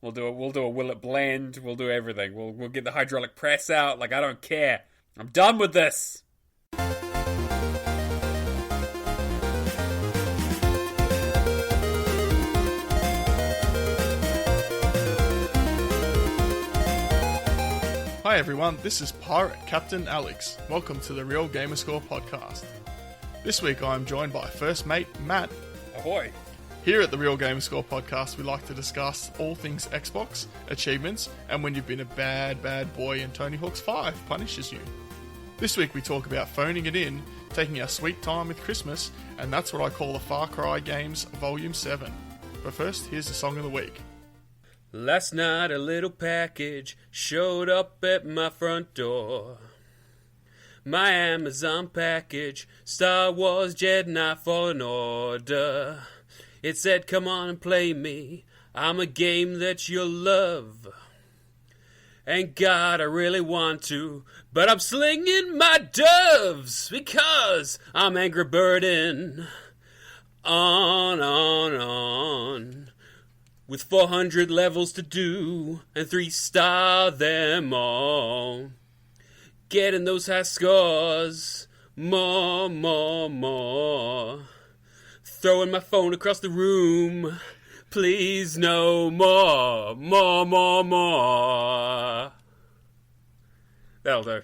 We'll do a will it blend. We'll do everything. We'll get the hydraulic press out. Like, I don't care. I'm done with this. Hi everyone, this is Pirate Captain Alex. Welcome to the Real Gamerscore podcast. This week I am joined by first mate Matt. Ahoy. Here at the Real Gamerscore podcast, we like to discuss all things Xbox, achievements, and when you've been a bad boy and Tony Hawk's 5 punishes you. This week we talk about phoning it in, taking our sweet time with Christmas, and that's what I call the Far Cry Games Volume 7. But first, here's the song of the week. Last night a little package showed up at my front door. My Amazon package, Star Wars Jedi Fallen Order. It said, come on and play me, I'm a game that you'll love. And God, I really want to, but I'm slinging my doves, because I'm Angry Birdin'. On. With 400 levels to do, and 3-star them all. Getting those high scores, more. Throwing my phone across the room, please no more. That'll do.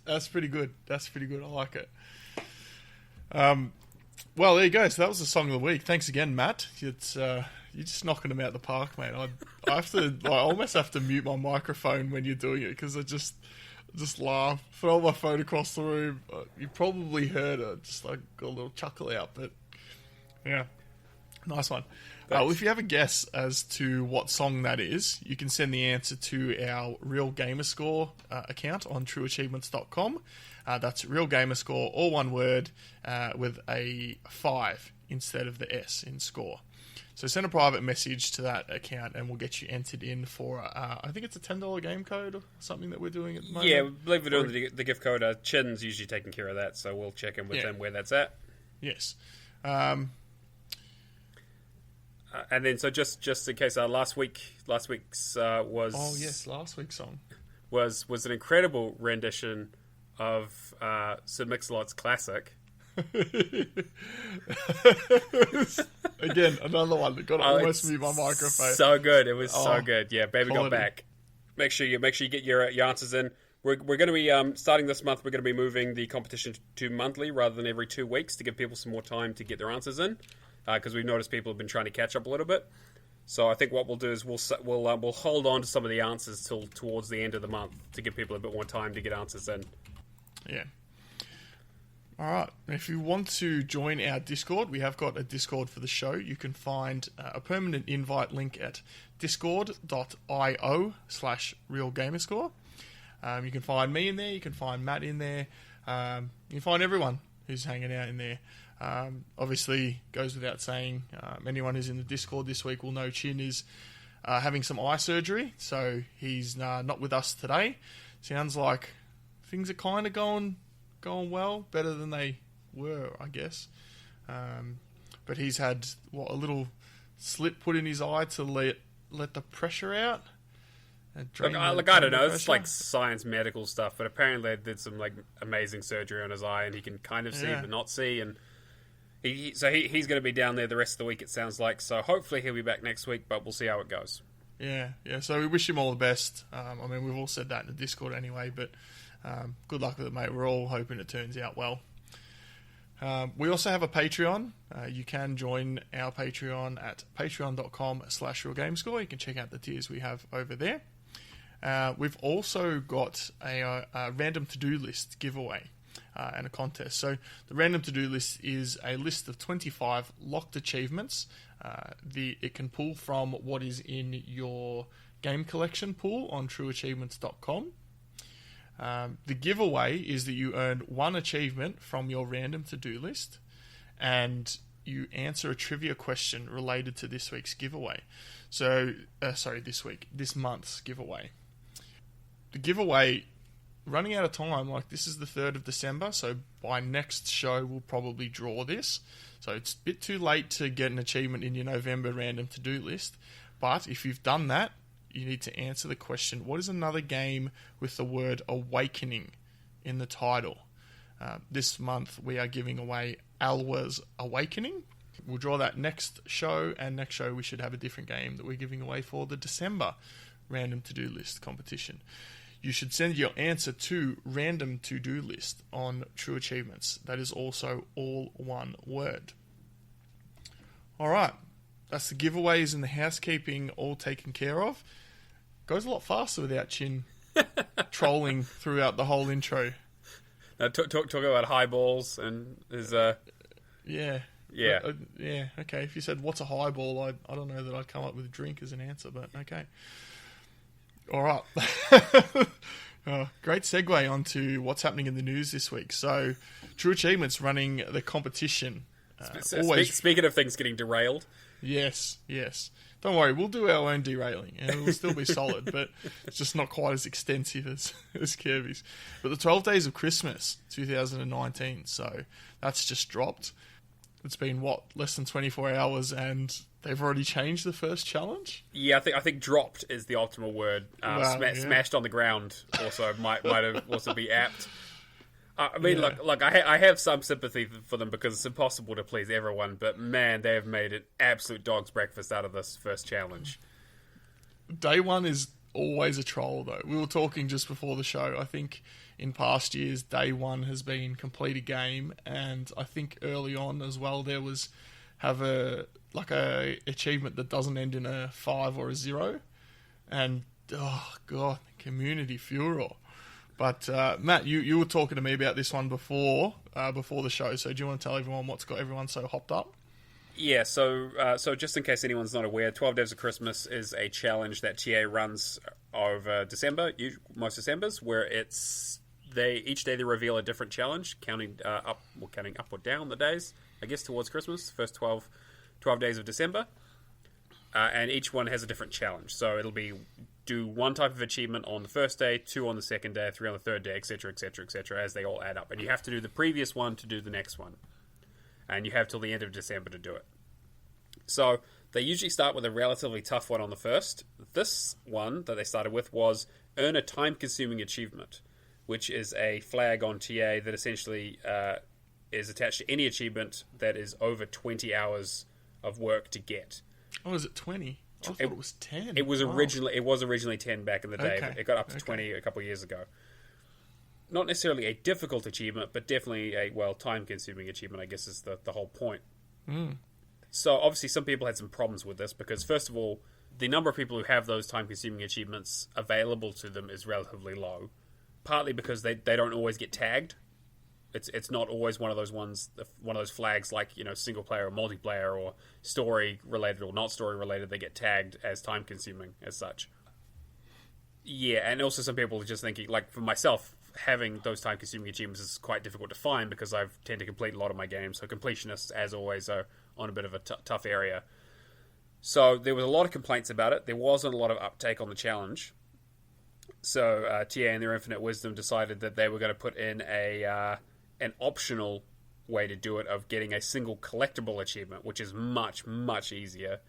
That's pretty good. I like it. Well, there you go. So that was the song of the week. Thanks again, Matt. It's you're just knocking them out the park, mate. I have to, I almost have to mute my microphone when you're doing it because I just laugh, throw my phone across the room. You probably heard it. Just like got a little chuckle out, but yeah, nice one. If you have a guess as to what song that is, you can send the answer to our Real Gamerscore account on trueachievements.com. That's Real Gamerscore, all one word, with a 5 instead of the S in score. So send a private message to that account and we'll get you entered in for, I think it's a $10 game code or something that we're doing at the moment. Yeah, I believe we're doing the gift code. Chin's usually taking care of that, so we'll check in with them where that's at. Yes. And then, so just in case, last week's was... Oh, yes, last week's song. Was an incredible rendition of Sir Mix-a-Lot's classic. Again, another one that got almost mute my microphone. So good. It was so good. Yeah, Baby quality. Got Back. Make sure you get your answers in. We're going to be, starting this month, we're going to be moving the competition to monthly rather than every 2 weeks to give people some more time to get their answers in. Because we've noticed people have been trying to catch up a little bit. So I think what we'll do is we'll hold on to some of the answers till towards the end of the month to give people a bit more time to get answers in. Yeah. All right. If you want to join our Discord, we have got a Discord for the show. You can find a permanent invite link at discord.io/realgamerscore. You can find me in there. You can find Matt in there. You can find everyone who's hanging out in there. Obviously, goes without saying, anyone who's in the Discord this week will know Chin is having some eye surgery, so he's not with us today. Sounds like things are kind of going well, better than they were, I guess. But he's had a little slit put in his eye to let the pressure out. I don't know. It's like science medical stuff, but apparently they did some like amazing surgery on his eye, and he can kind of see but not see, and he's going to be down there the rest of the week, it sounds like. So hopefully he'll be back next week, but we'll see how it goes. Yeah. So we wish him all the best. We've all said that in the Discord anyway, but good luck with it, mate. We're all hoping it turns out well. We also have a Patreon. You can join our Patreon at patreon.com/realgamescore. You can check out the tiers we have over there. We've also got a random to-do list giveaway and a contest. So the random to-do list is a list of 25 locked achievements. It can pull from what is in your game collection pool on trueachievements.com. The giveaway is that you earn one achievement from your random to-do list, and you answer a trivia question related to this week's giveaway. This month's giveaway. The giveaway running out of time. Like, this is the 3rd of December, so by next show we'll probably draw this. So it's a bit too late to get an achievement in your November random to-do list. But if you've done that, you need to answer the question, what is another game with the word awakening in the title? This month we are giving away Alwa's Awakening. We'll draw that next show, and next show we should have a different game that we're giving away for the December random to-do list competition. You should send your answer to random to-do list on True Achievements. That is also all one word. All right, that's the giveaways and the housekeeping all taken care of. Goes a lot faster without Chin trolling throughout the whole intro. Talk about highballs and his... Yeah. Yeah. Yeah, okay. If you said, what's a highball, I don't know that I'd come up with drink as an answer, but okay. All right. Great segue onto what's happening in the news this week. So, True Achievements running the competition. Speaking of things getting derailed. Yes. Don't worry, we'll do our own derailing, and it will still be solid, but it's just not quite as extensive as Kirby's. But the 12 Days of Christmas 2019, so that's just dropped. It's been, less than 24 hours, and they've already changed the first challenge? Yeah, I think dropped is the optimal word. Smashed on the ground also might have also be apt. I mean, look, I have some sympathy for them because it's impossible to please everyone, but man, they have made an absolute dog's breakfast out of this first challenge. Day one is always a troll, though. We were talking just before the show. I think in past years, day one has been complete a game, and I think early on as well, there was a achievement that doesn't end in a 5 or a 0, and oh god, community furor. But Matt, you were talking to me about this one before the show. So do you want to tell everyone what's got everyone so hopped up? Yeah. So just in case anyone's not aware, 12 Days of Christmas is a challenge that TA runs over December, most Decembers, where each day they reveal a different challenge, counting up or down the days, I guess, towards Christmas. First 12 days of December, and each one has a different challenge. So it'll be do one type of achievement on the first day, 2 on the second day, 3 on the third day, etc., etc., etc., as they all add up. And you have to do the previous one to do the next one. And you have till the end of December to do it. So they usually start with a relatively tough one on the first. This one that they started with was earn a time-consuming achievement, which is a flag on TA that essentially is attached to any achievement that is over 20 hours of work to get. Oh, is it 20? I thought it was 10. It was originally 10 back in the day, Okay. but it got up to 20 a couple of years ago. Not necessarily a difficult achievement, but definitely a, time-consuming achievement, I guess is the whole point. Mm. So obviously some people had some problems with this because, first of all, the number of people who have those time-consuming achievements available to them is relatively low, partly because they don't always get tagged. It's not always one of those flags like, single player or multiplayer or story related or not story related. They get tagged as time consuming as such. Yeah, and also some people are just thinking, like for myself, having those time consuming achievements is quite difficult to find because I tend to complete a lot of my games. So completionists, as always, are on a bit of a tough area. So there was a lot of complaints about it. There wasn't a lot of uptake on the challenge. So TA in their infinite wisdom decided that they were going to put in an optional way to do it of getting a single collectible achievement, which is much, much easier.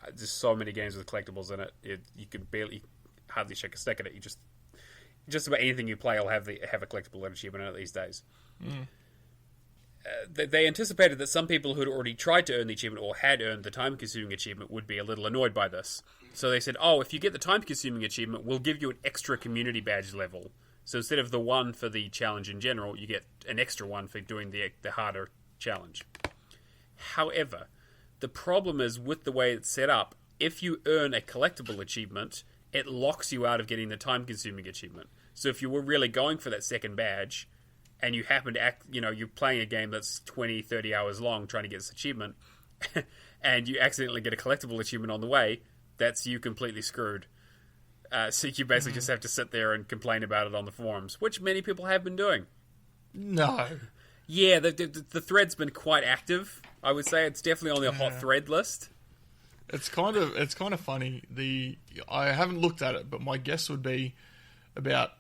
There's so many games with collectibles in it. You can hardly shake a stick at it. Just about anything you play will have a collectible achievement in it these days. Mm. They anticipated that some people who'd already tried to earn the achievement or had earned the time-consuming achievement would be a little annoyed by this. So they said, if you get the time-consuming achievement, we'll give you an extra community badge level. So instead of the one for the challenge in general, you get an extra one for doing the harder challenge. However, the problem is with the way it's set up, if you earn a collectible achievement, it locks you out of getting the time-consuming achievement. So if you were really going for that second badge, and you happen to you're playing a game that's 20, 30 hours long trying to get this achievement, and you accidentally get a collectible achievement on the way, that's you completely screwed. So you basically just have to sit there and complain about it on the forums, which many people have been doing. No. Yeah, the thread's been quite active. I would say it's definitely on the hot thread list. It's kind of funny. I haven't looked at it, but my guess would be about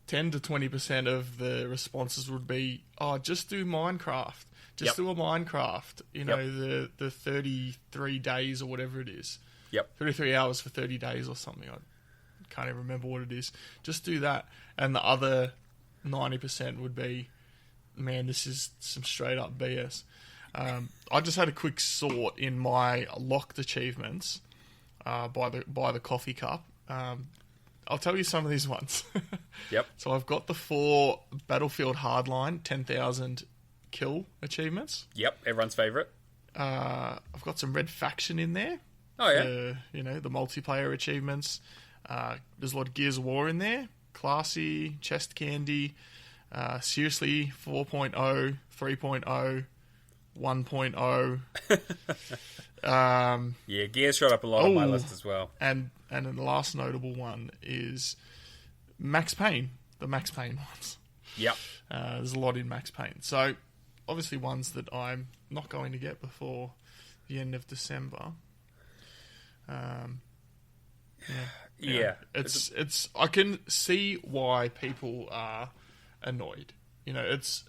10 to 20% of the responses would be, oh, just do Minecraft. Just do a Minecraft. You know, the 33 days or whatever it is. 33 hours for 30 days or something. I can't even remember what it is. Just do that. And the other 90% would be, man, this is some straight up BS. I just had a quick sort in my locked achievements by the coffee cup. I'll tell you some of these ones. So I've got the 4 Battlefield Hardline 10,000 kill achievements. Everyone's favourite. I've got some Red Faction in there. Oh, yeah. You know, the multiplayer achievements. There's a lot of Gears of War in there. Classy, Chest Candy, Seriously 4.0, 3.0, 1.0. Yeah, Gears showed up a lot on my list as well. And then the last notable one is Max Payne, the Max Payne ones. There's a lot in Max Payne. So, obviously ones that I'm not going to get before the end of December. It's I can see why people are annoyed. You know, it's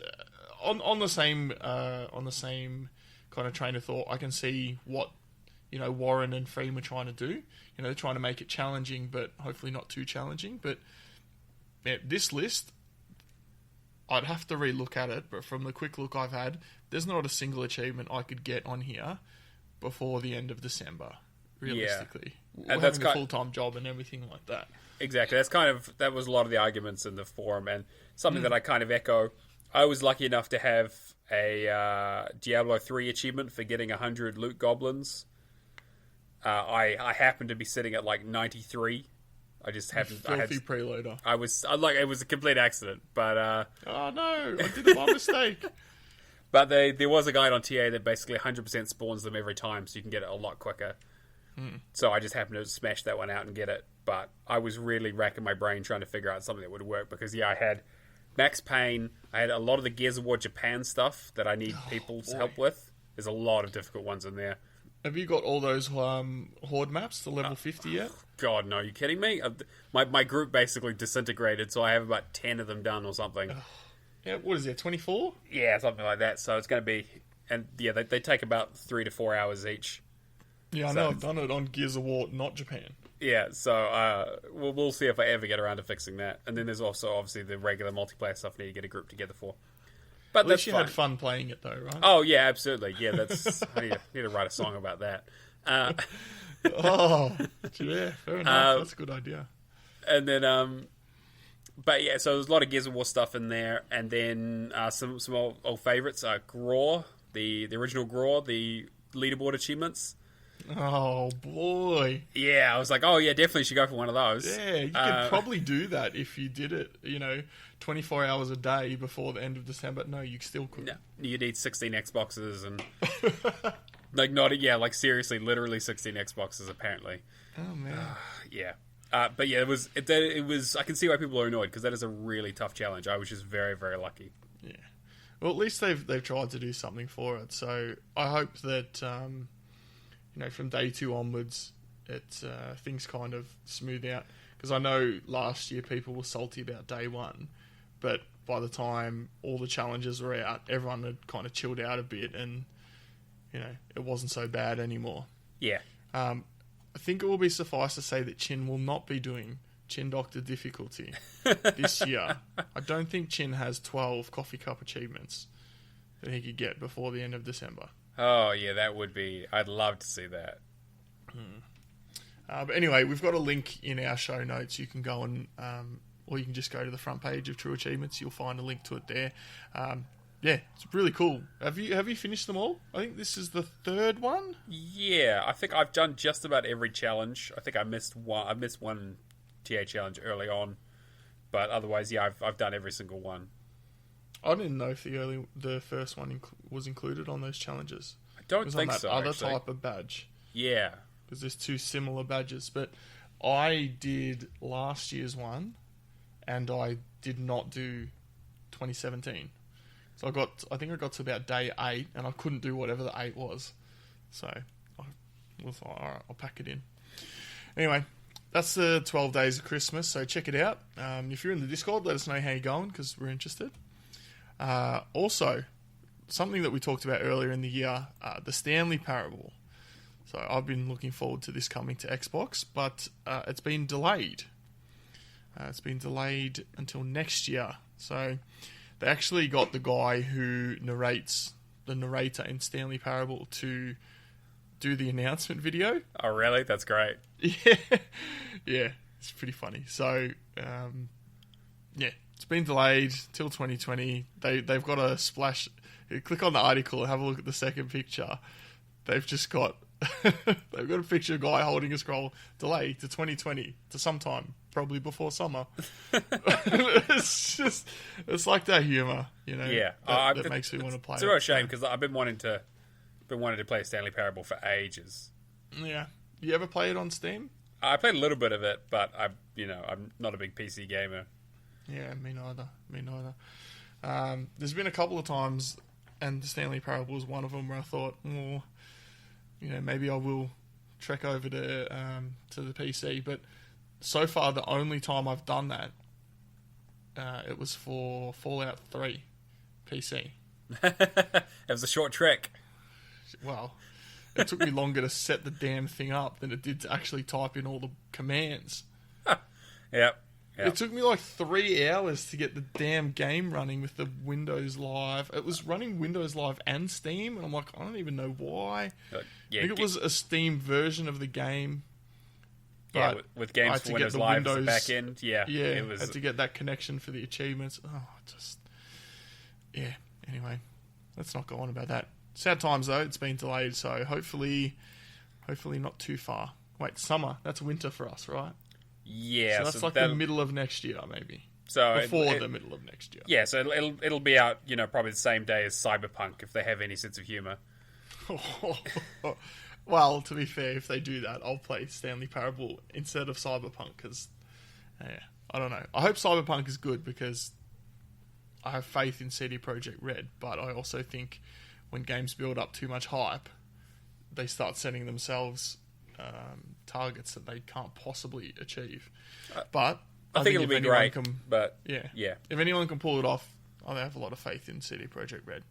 on the same kind of train of thought. I can see what, you know, Warren and Freem are trying to do. You know, they're trying to make it challenging, but hopefully not too challenging. But this list, I'd have to relook at it. But from the quick look I've had, there's not a single achievement I could get on here before the end of December. Realistically, and that's a full-time job and everything like that. Exactly. That was a lot of the arguments in the forum, and something that I kind of echo. I was lucky enough to have a Diablo 3 achievement for getting 100 loot goblins. I happened to be sitting at like 93. I just happened. Filthy preloader. It was a complete accident, but oh no, I did it by mistake. But there was a guide on TA that basically 100% spawns them every time, so you can get it a lot quicker. So I just happened to smash that one out and get it. But I was really racking my brain trying to figure out something that would work, because I had Max Payne, I had a lot of the Gears of War Japan stuff that I need people's help with. There's a lot of difficult ones in there. Have you got all those horde maps to level 50 yet? God, no, are you kidding me? My group basically disintegrated, so I have about 10 of them done or something. Yeah, what is it, 24? Yeah, something like that. So it's going to be... And yeah, they take about 3 to 4 hours each. Yeah, I know. I've done it on Gears of War, not Japan. Yeah, so we'll see if I ever get around to fixing that. And then there's also, obviously, the regular multiplayer stuff I need to get a group together for. But at least you had fun playing it, though, right? Oh, yeah, absolutely. Yeah, that's... I need to write a song about that. Oh, yeah, fair enough. That's a good idea. And then... But yeah, so there's a lot of Gears of War stuff in there, and then some old favourites. Graw, the original Graw, the leaderboard achievements. Oh boy! Yeah, I was like, oh yeah, definitely should go for one of those. Yeah, you could probably do that if you did it. 24 hours a day before the end of December. No, you still could. No, you need 16 Xboxes and seriously, literally 16 Xboxes apparently. Oh man. Yeah. But yeah, it was. I can see why people are annoyed, because that is a really tough challenge. I was just very, very lucky. Yeah. Well, at least they've tried to do something for it. So I hope that from day 2 onwards, things kind of smooth out. Because I know last year people were salty about day 1, but by the time all the challenges were out, everyone had kind of chilled out a bit, and it wasn't so bad anymore. Yeah. I think it will be suffice to say that Chin will not be doing Chin Doctor difficulty this year. I don't think Chin has 12 coffee cup achievements that he could get before the end of December. Oh, yeah, that would be... I'd love to see that. But anyway, we've got a link in our show notes. You can go and... or you can just go to the front page of True Achievements. You'll find a link to it there. Yeah, it's really cool. Have you finished them all? I think this is the 3rd one. Yeah, I think I've done just about every challenge. I think I missed one. I missed one TA challenge early on, but otherwise, yeah, I've done every single one. I didn't know if the first one was included on those challenges. I don't think so. Other type of badge. Yeah, because there's 2 similar badges. But I did last year's one, and I did not do 2017. So I think I got to about day 8, and I couldn't do whatever the 8 was. So I was like, all right, I'll pack it in. Anyway, that's the 12 Days of Christmas, so check it out. If you're in the Discord, let us know how you're going, because we're interested. Also, something that we talked about earlier in the year, the Stanley Parable. So I've been looking forward to this coming to Xbox, but it's been delayed. It's been delayed until next year. So they actually got the guy who narrates, the narrator in Stanley Parable, to do the announcement video. Oh, really? That's great. Yeah, it's pretty funny. So, yeah, it's been delayed till 2020. They've got a splash. Click on the article and have a look at the second picture. They've just got they've got a picture of a guy holding a scroll. Delay to 2020 to sometime, probably before summer. It's like that humor, you know. Yeah, that makes me want to play. It's a real shame because I've been wanting to play Stanley Parable for ages. Yeah, you ever play it on Steam? I played a little bit of it, but I'm not a big PC gamer. Yeah, me neither. There's been a couple of times, and the Stanley Parable was one of them, where I thought, well, maybe I will trek over to the PC. But so far, the only time I've done that, it was for Fallout 3 PC. It was a short trek. Well, it took me longer to set the damn thing up than it did to actually type in all the commands. Yep. It took me like 3 hours to get the damn game running with the Windows Live. It was running Windows Live and Steam, and I'm like, I don't even know why. I think it was a Steam version of the game. Yeah, with games for Windows Live as the back end. Yeah, it was. Had to get that connection for the achievements. Anyway, let's not go on about that. Sad times though. It's been delayed, so hopefully not too far. Wait, summer? That's winter for us, right? Yeah, so that's the middle of next year, maybe. So before the middle of next year. Yeah, so it'll be out, probably the same day as Cyberpunk, if they have any sense of humor. Well, to be fair, if they do that, I'll play Stanley Parable instead of Cyberpunk, because I don't know. I hope Cyberpunk is good, because I have faith in CD Projekt Red, but I also think when games build up too much hype, they start setting themselves targets that they can't possibly achieve. But I think it'll be great. But yeah, if anyone can pull it off, I have a lot of faith in CD Projekt Red.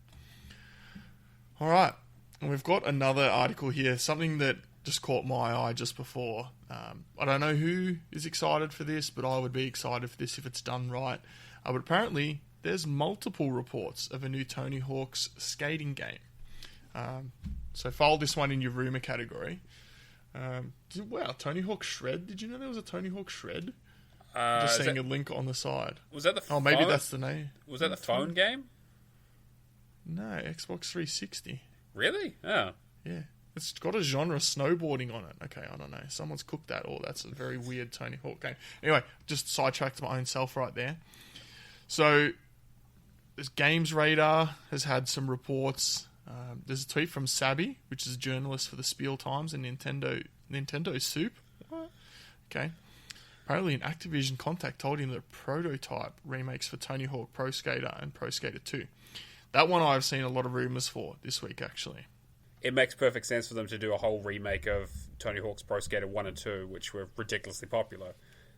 All right, and we've got another article here, something that just caught my eye just before. I don't know who is excited for this, but I would be excited for this if it's done right. But apparently, there's multiple reports of a new Tony Hawk's skating game. So file this one in your rumour category. Wow, Tony Hawk Shred. Did you know there was a Tony Hawk Shred? Just seeing a link on the side. Was that the phone? Oh, maybe that's the name. Was that the phone game? No, Xbox 360. Really? Oh. Yeah. It's got a genre snowboarding on it. Okay, I don't know. Someone's cooked that. Oh, that's a very weird Tony Hawk game. Anyway, just sidetracked my own self right there. So, this Games Radar has had some reports. There's a tweet from Sabby, which is a journalist for the Spiel Times and Nintendo Soup. What? Okay. Apparently, an Activision contact told him that prototype remakes for Tony Hawk Pro Skater and Pro Skater 2. That one I've seen a lot of rumours for this week, actually. It makes perfect sense for them to do a whole remake of Tony Hawk's Pro Skater 1 and 2, which were ridiculously popular.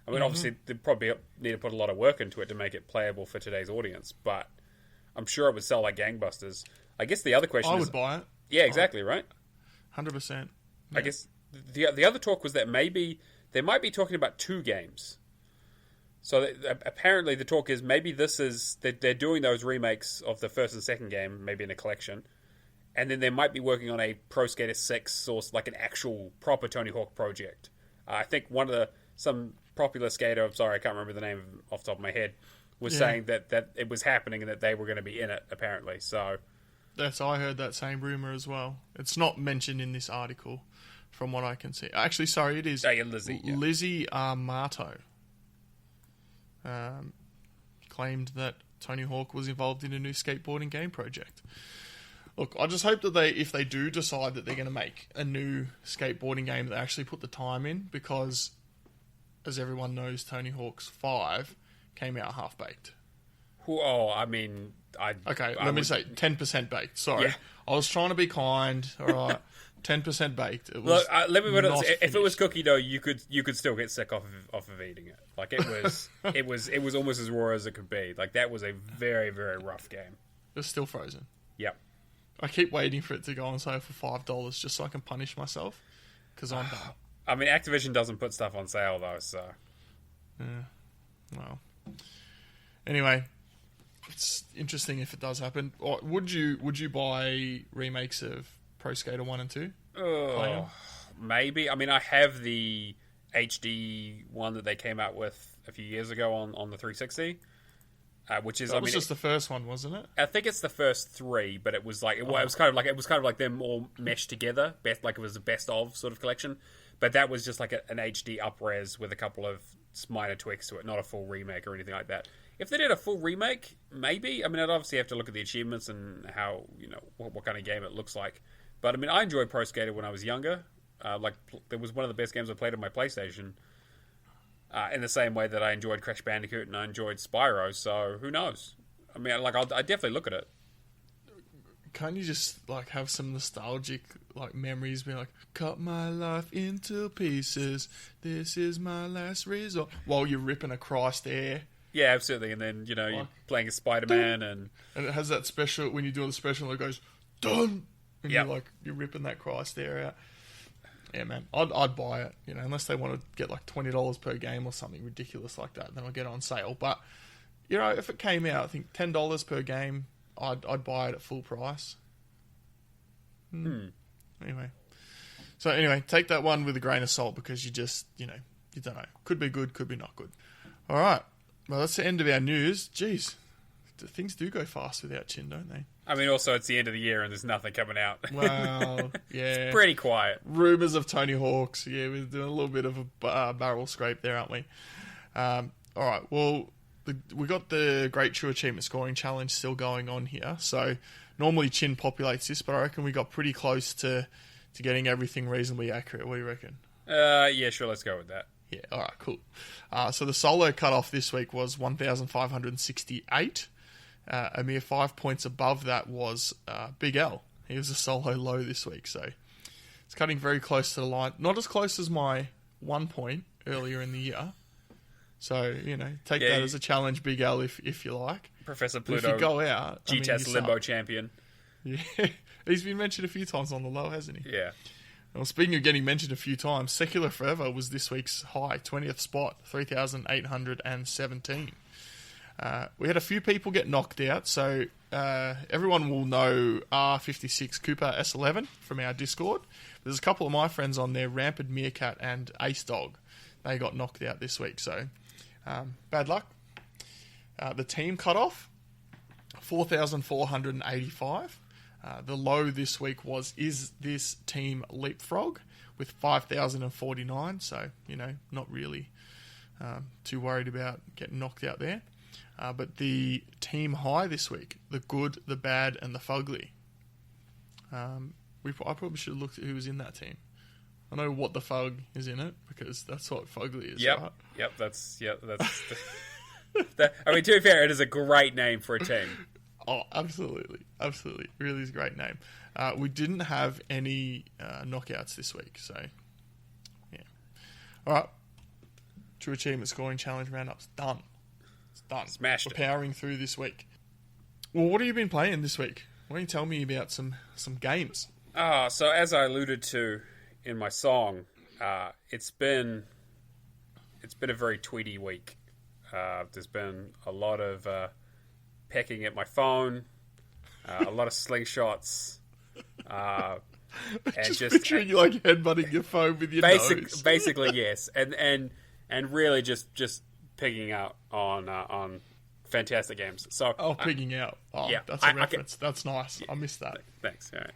I mean, obviously, they probably need to put a lot of work into it to make it playable for today's audience, but I'm sure it would sell like gangbusters. I guess the other question is... I would buy it. Yeah, exactly, right? 100%. Yeah. I guess the other talk was that maybe they might be talking about 2 games. So apparently the talk is maybe they're doing those remakes of the first and second game, maybe in a collection, and then they might be working on a Pro Skater 6 or like an actual proper Tony Hawk project. I think some popular skater, I'm sorry, I can't remember the name off the top of my head, was saying that it was happening and that they were going to be in it, apparently. So I heard that same rumour as well. It's not mentioned in this article, from what I can see. Actually, sorry, it is Lizzie Armato. Claimed that Tony Hawk was involved in a new skateboarding game project. Look, I just hope that if they do decide that they're going to make a new skateboarding game, they actually put the time in, because, as everyone knows, Tony Hawk's 5 came out half-baked. Oh, I mean... let me say 10% baked. Sorry. Yeah. I was trying to be kind, all right? 10% baked. It Look, was let me put it not this way. If it finished. was cookie dough, you could still get sick off of eating it. Like it was it was almost as raw as it could be. Like that was a very, very rough game. It was still frozen. Yep. I keep waiting for it to go on sale for $5 just so I can punish myself because I'm done. I mean, Activision doesn't put stuff on sale though, so. Yeah. Well. Anyway, it's interesting if it does happen. Or would you buy remakes of Pro Skater 1 and 2? Oh, maybe. I mean, I have the HD one that they came out with a few years ago on the 360, which is That was just the first one, wasn't it? I think it's the first three, but it was like it was kind of like them all meshed together, like it was a best of sort of collection. But that was just like an HD up-res with a couple of minor tweaks to it, not a full remake or anything like that. If they did a full remake, maybe. I mean, I'd obviously have to look at the achievements and how, what kind of game it looks like. But I mean, I enjoyed Pro Skater when I was younger. It was one of the best games I played on my PlayStation. In the same way that I enjoyed Crash Bandicoot and I enjoyed Spyro. So who knows? I mean, I'd definitely look at it. Can't you just have some nostalgic memories, being like, cut my life into pieces, this is my last resort, while you're ripping across there? Yeah, absolutely. And then you're playing as Spider-Man, and it has that special when you do the special, it goes done, and yep. you're ripping that cross there out. Yeah, man, I'd buy it. Unless they want to get $20 per game or something ridiculous like that, then I'll get it on sale. But if it came out, I think $10 per game, I'd buy it at full price. Anyway, take that one with a grain of salt because you just you don't know. Could be good, could be not good. All right, well that's the end of our news. Jeez, things do go fast without Chin, don't they? I mean, also it's the end of the year and there's nothing coming out. Well, yeah, it's pretty quiet. Rumours of Tony Hawk's. Yeah, we're doing a little bit of a barrel scrape there, aren't we? All right, well. We got the Great True Achievement Scoring Challenge still going on here. So normally Chin populates this, but I reckon we got pretty close to getting everything reasonably accurate. What do you reckon? Yeah, sure. Let's go with that. Yeah, all right, cool. So the solo cutoff this week was 1,568. A mere 5 points above that was Big L. He was a solo low this week, so it's cutting very close to the line. Not as close as my 1 point earlier in the year. So, take that as a challenge, Big L, if you like. Professor But Pluto, if you go out... GTAS Limbo champion. Yeah, he's been mentioned a few times on the low, hasn't he? Yeah. Well, speaking of getting mentioned a few times, Secular Forever was this week's high, 20th spot, 3,817. We had a few people get knocked out, so everyone will know R56 Cooper S11 from our Discord. There's a couple of my friends on there, Rampant Meerkat and Ace Dog. They got knocked out this week, so bad luck. The team cutoff, 4,485. The low this week is this team Leapfrog with 5,049. So, not really too worried about getting knocked out there. But the team high this week, the good, the bad, and the fugly. I probably should have looked at who was in that team. I know what the fug is in it because that's what fugly is. Yep. Right? Yep. That's. I mean, to be fair, it is a great name for a team. Oh, absolutely. It really is a great name. We didn't have any knockouts this week, so yeah. All right. True Achievement Scoring Challenge Roundup's done. It's done. Smashed We're powering through this week. Well, what have you been playing this week? Why don't you tell me about some games? So as I alluded to in my song, it's been a very tweety week. There's been a lot of pecking at my phone, a lot of slingshots, and just picturing you headbutting your phone with your nose. Basically, yes, and really just picking out on fantastic games. So picking out. Oh, yeah, that's a reference. That's nice. I missed that. Thanks. All right.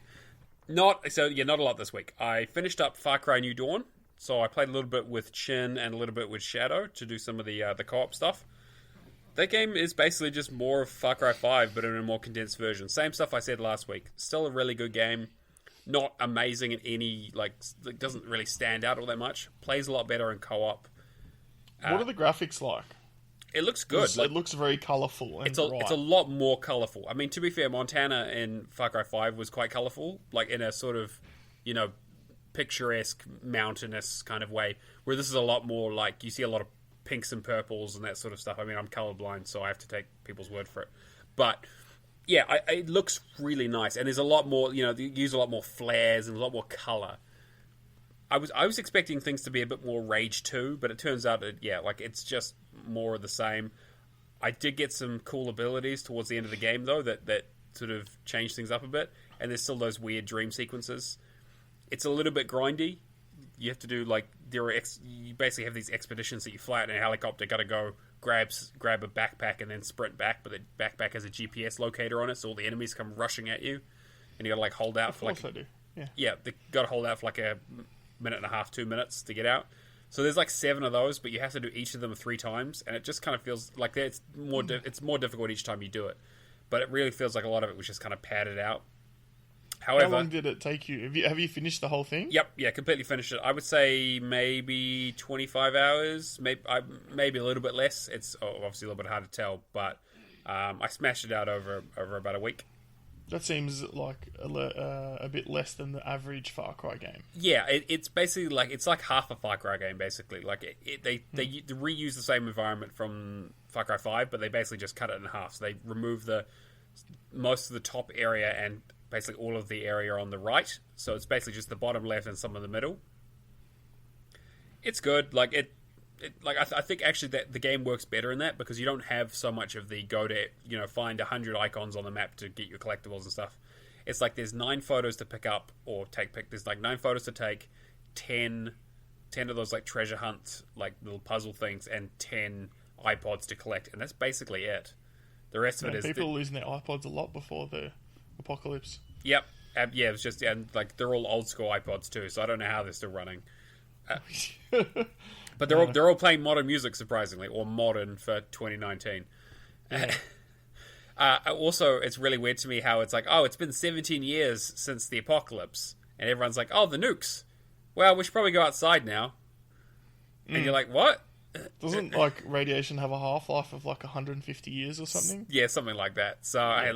Not a lot this week. I finished up Far Cry New Dawn, so I played a little bit with Chin and a little bit with Shadow to do some of the co-op stuff. That game is basically just more of Far Cry 5, but in a more condensed version. Same stuff I said last week. Still a really good game. Not amazing in any, it doesn't really stand out all that much. Plays a lot better in co-op. What are the graphics like? It looks good. It looks very colourful and bright. It's a lot more colourful. I mean, to be fair, Montana in Far Cry 5 was quite colourful, in a sort of picturesque, mountainous kind of way. Where this is a lot more like you see a lot of pinks and purples and that sort of stuff. I mean, I'm colorblind, so I have to take people's word for it. But yeah, it looks really nice, and there's a lot more. They use a lot more flares and a lot more color. I was expecting things to be a bit more Rage 2, but it turns out that it's just more of the same. I did get some cool abilities towards the end of the game though that sort of changed things up a bit, and there's still those weird dream sequences. It's a little bit grindy. You have to do you basically have these expeditions that you fly out in a helicopter, got to go grab a backpack and then sprint back, but the backpack has a GPS locator on it, so all the enemies come rushing at you, and you got to hold out of course I do. They got to hold out for a minute and a half, 2 minutes to get out. So there's 7 of those, but you have to do each of them 3 times, and it just kind of feels like it's more difficult each time you do it. But it really feels like a lot of it was just kind of padded out. However, how long did it take you? Have you finished the whole thing? Yep, completely finished it. I would say maybe 25 hours, maybe a little bit less. It's obviously a little bit hard to tell, but I smashed it out over about a week. That seems like a bit less than the average Far Cry game. Yeah, it's basically it's like half a Far Cry game, basically. They reuse the same environment from Far Cry 5, but they basically just cut it in half. So they remove most of the top area and basically all of the area on the right. So it's basically just the bottom left and some of the middle. It's good. I think actually that the game works better in that because you don't have so much of the go to find 100 icons on the map to get your collectibles and stuff. It's there's 9 photos to pick up or take. There's 9 photos to take, 10 of those treasure hunt little puzzle things, and 10 iPods to collect, and that's basically it. The rest of it is people losing their iPods a lot before the apocalypse. Yep. Yeah, it was just they're all old school iPods too, so I don't know how they're still running. But they're all playing modern music, surprisingly, or modern for 2019. Also, it's really weird to me how it's it's been 17 years since the apocalypse, and everyone's like, oh, the nukes. Well, we should probably go outside now. And you're like, what? Doesn't radiation have a half-life of 150 years or something? Yeah, something like that. So I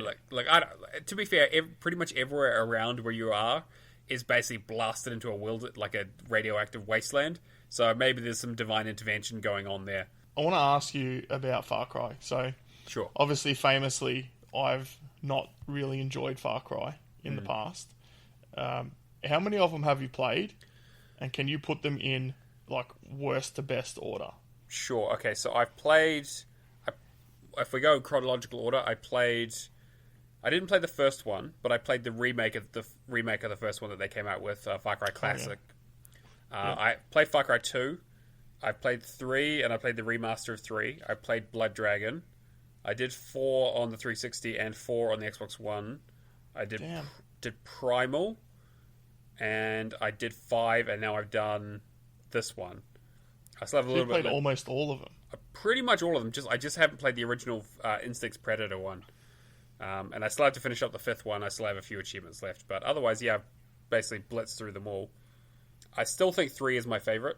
to be fair, pretty much everywhere around where you are is basically blasted into a radioactive wasteland. So maybe there's some divine intervention going on there. I want to ask you about Far Cry. So, sure. Obviously, famously, I've not really enjoyed Far Cry in the past. How many of them have you played? And can you put them in worst to best order? Sure. Okay. So I've played. If we go in chronological order, I didn't play the first one, but I played the remake of the first one that they came out with, Far Cry Classic. I played Far Cry 2. I played 3, and I played the remaster of 3. I played Blood Dragon. I did 4 on the 360 and 4 on the Xbox One. I did Primal, and I did 5, and now I've done this one. I still have a little bit. You played almost all of them. Pretty much all of them. I just haven't played the original Instincts Predator one, and I still have to finish up the 5th one. I still have a few achievements left, but otherwise, I've basically blitzed through them all. I still think 3 is my favorite.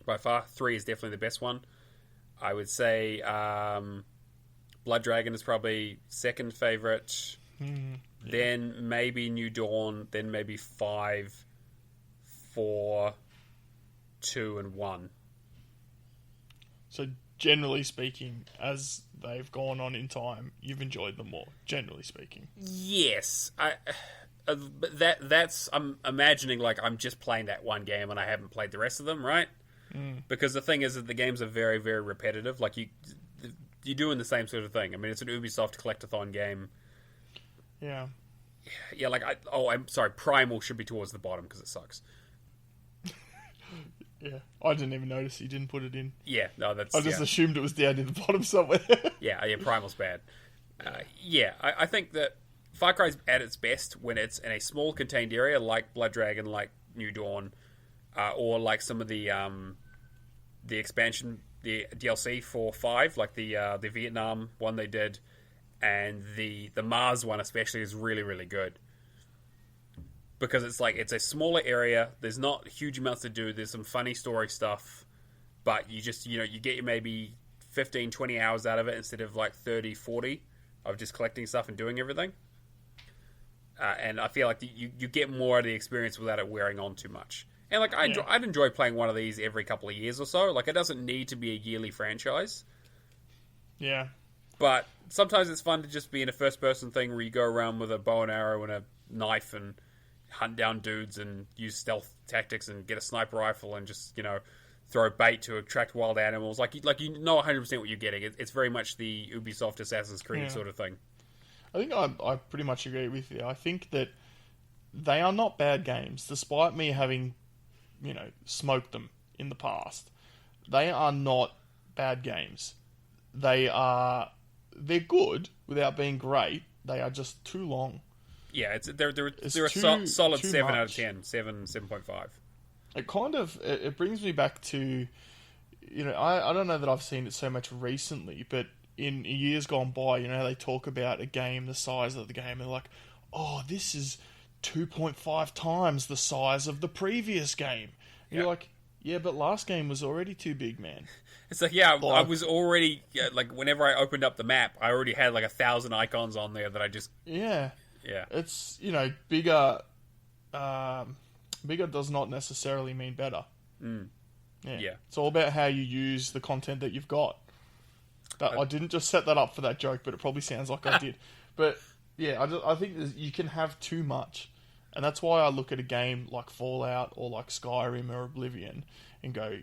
By far, 3 is definitely the best one. I would say Blood Dragon is probably second favorite. Then maybe New Dawn. Then maybe 5, 4, 2, and 1. So generally speaking, as they've gone on in time, you've enjoyed them more. Generally speaking, yes. That's I'm imagining I'm just playing that one game and I haven't played the rest of them, right? Because the thing is that the games are very, very repetitive. You're doing the same sort of thing. I mean, it's an Ubisoft collectathon game. Yeah. Yeah, I'm sorry, Primal should be towards the bottom because it sucks. Yeah, I didn't even notice you didn't put it in. Yeah, no, that's... I just assumed it was down in the bottom somewhere. yeah, Primal's bad. I think that Far Cry's at its best when it's in a small contained area like Blood Dragon, like New Dawn, or like some of the expansion, the DLC for 5, like the Vietnam one they did, and the Mars one especially is really, really good. Because it's a smaller area, there's not huge amounts to do, there's some funny story stuff, but you just, you get maybe 15, 20 hours out of it instead of 30, 40 of just collecting stuff and doing everything. and I feel like you get more out of the experience without it wearing on too much. And like I'd enjoy playing one of these every couple of years or so. Like it doesn't need to be a yearly franchise. Yeah. But sometimes it's fun to just be in a first-person thing where you go around with a bow and arrow and a knife and hunt down dudes and use stealth tactics and get a sniper rifle and just, throw bait to attract wild animals. Like you know 100% what you're getting. It's very much the Ubisoft Assassin's Creed sort of thing. I think I pretty much agree with you. I think that they are not bad games, despite me having, smoked them in the past. They are not bad games. They're good without being great. They are just too long. Yeah, they're a solid 7 out of 10, 7.5. It kind of it brings me back to, I don't know that I've seen it so much recently, but in years gone by, they talk about a game the size of the game, and they're like, oh, this is 2.5 times the size of the previous game. And you're like, yeah, but last game was already too big, man. It's like, I was already, whenever I opened up the map, I already had 1,000 icons on there that I just... Yeah. Yeah. It's, bigger... bigger does not necessarily mean better. Mm. Yeah. It's all about how you use the content that you've got. I didn't just set that up for that joke, but it probably sounds like I did. But, yeah, I think you can have too much. And that's why I look at a game like Fallout or like Skyrim or Oblivion and go,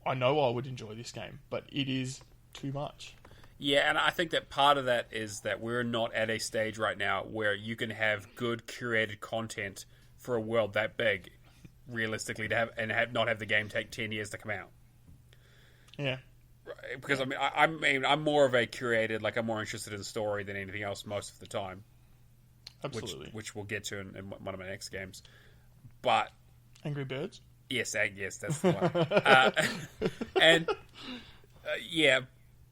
I know I would enjoy this game, but it is too much. Yeah, and I think that part of that is that we're not at a stage right now where you can have good curated content for a world that big, realistically, not have the game take 10 years to come out. Yeah. Because I'm more of a curated, I'm more interested in story than anything else most of the time. Absolutely. Which we'll get to in one of my next games. But Angry Birds? Yes, that's the one.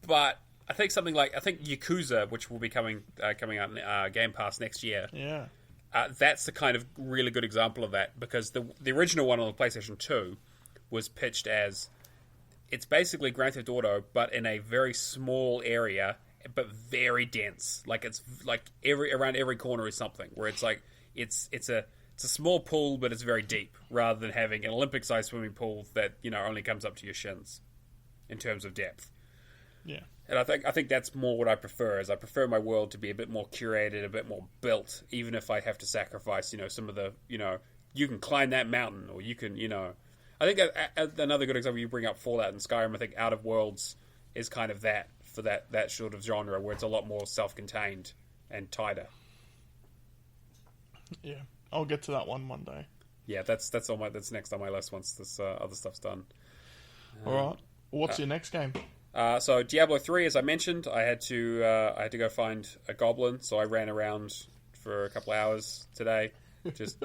But I think something like Yakuza, which will be coming out in Game Pass next year. Yeah. That's the kind of really good example of that, because the original one on the PlayStation 2 was pitched as, it's basically Grand Theft Auto, but in a very small area, but very dense. It's around every corner is something where it's a small pool, but it's very deep, rather than having an Olympic-sized swimming pool that only comes up to your shins in terms of depth. Yeah. And I think that's more what I prefer. Is I prefer my world to be a bit more curated, a bit more built, even if I have to sacrifice, some of the, you can climb that mountain, or you can, I think another good example, you bring up Fallout and Skyrim. I think Out of Worlds is kind of that for that sort of genre where it's a lot more self-contained and tighter. Yeah, I'll get to that one day. Yeah, that's next on my list once this other stuff's done. All right, what's your next game? So Diablo 3, as I mentioned, I had to go find a goblin, so I ran around for a couple hours today, just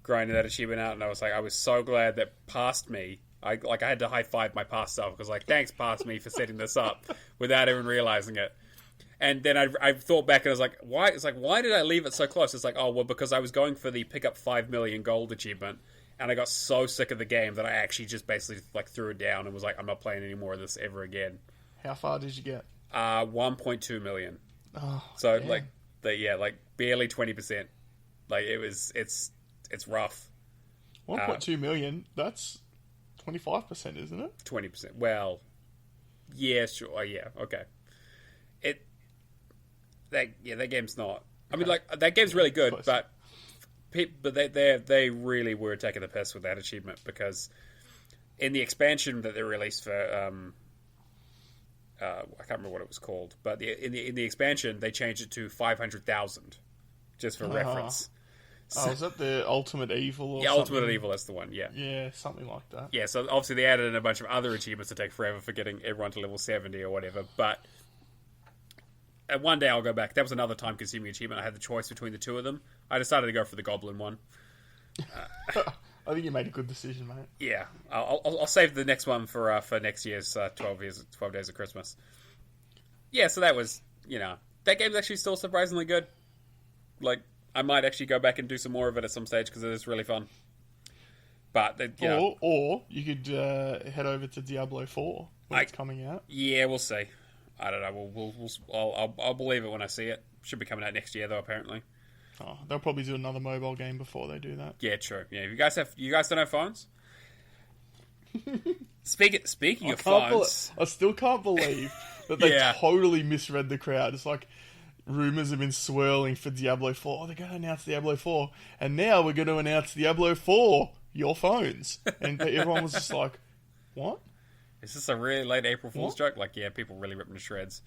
grinding that achievement out, and I was so glad that past me, I had to high five my past self, because thanks past me for setting this up without even realizing it. And then I thought back and I was like, why? It's like, why did I leave it so close? It's like, oh well, because I was going for the pick up 5 million gold achievement. And I got so sick of the game that I actually just basically threw it down and was like, I'm not playing any more of this ever again. How far did you get? 1.2 million. Oh, so damn. Barely 20%. It's rough. 1.2 million. That's 25%, isn't it? 20%. Well, yeah, sure. Oh, yeah, okay. That game's not. I mean, that game's really good, Close. but they really were taking the piss with that achievement, because in the expansion that they released for I can't remember what it was called, but in the expansion they changed it to 500,000 just for reference. So, is that the Ultimate Evil? Or something? Ultimate Evil. That's the one. Yeah. Yeah, something like that. Yeah. So obviously they added in a bunch of other achievements to take forever for getting everyone to level 70 or whatever, but. One day I'll go back. That was another time-consuming achievement. I had the choice between the two of them. I decided to go for the Goblin one. I think you made a good decision, mate. Yeah, I'll save the next one for next year's 12 Days of Christmas. Yeah, so that was, that game's actually still surprisingly good. I might actually go back and do some more of it at some stage, because it is really fun. But or you could head over to Diablo 4 when it's coming out. Yeah, we'll see. I don't know. I'll believe it when I see it. Should be coming out next year, though, apparently. Oh, they'll probably do another mobile game before they do that. Yeah, true. Yeah, you guys don't have phones? Speaking of phones, I still can't believe that they Yeah. totally misread the crowd. It's like rumors have been swirling for Diablo 4. Oh, they're going to announce Diablo 4, and now we're going to announce Diablo 4. Your phones, and everyone was just like, "What? is this a really late April Fool's joke?" Like, yeah, people really ripping to shreds.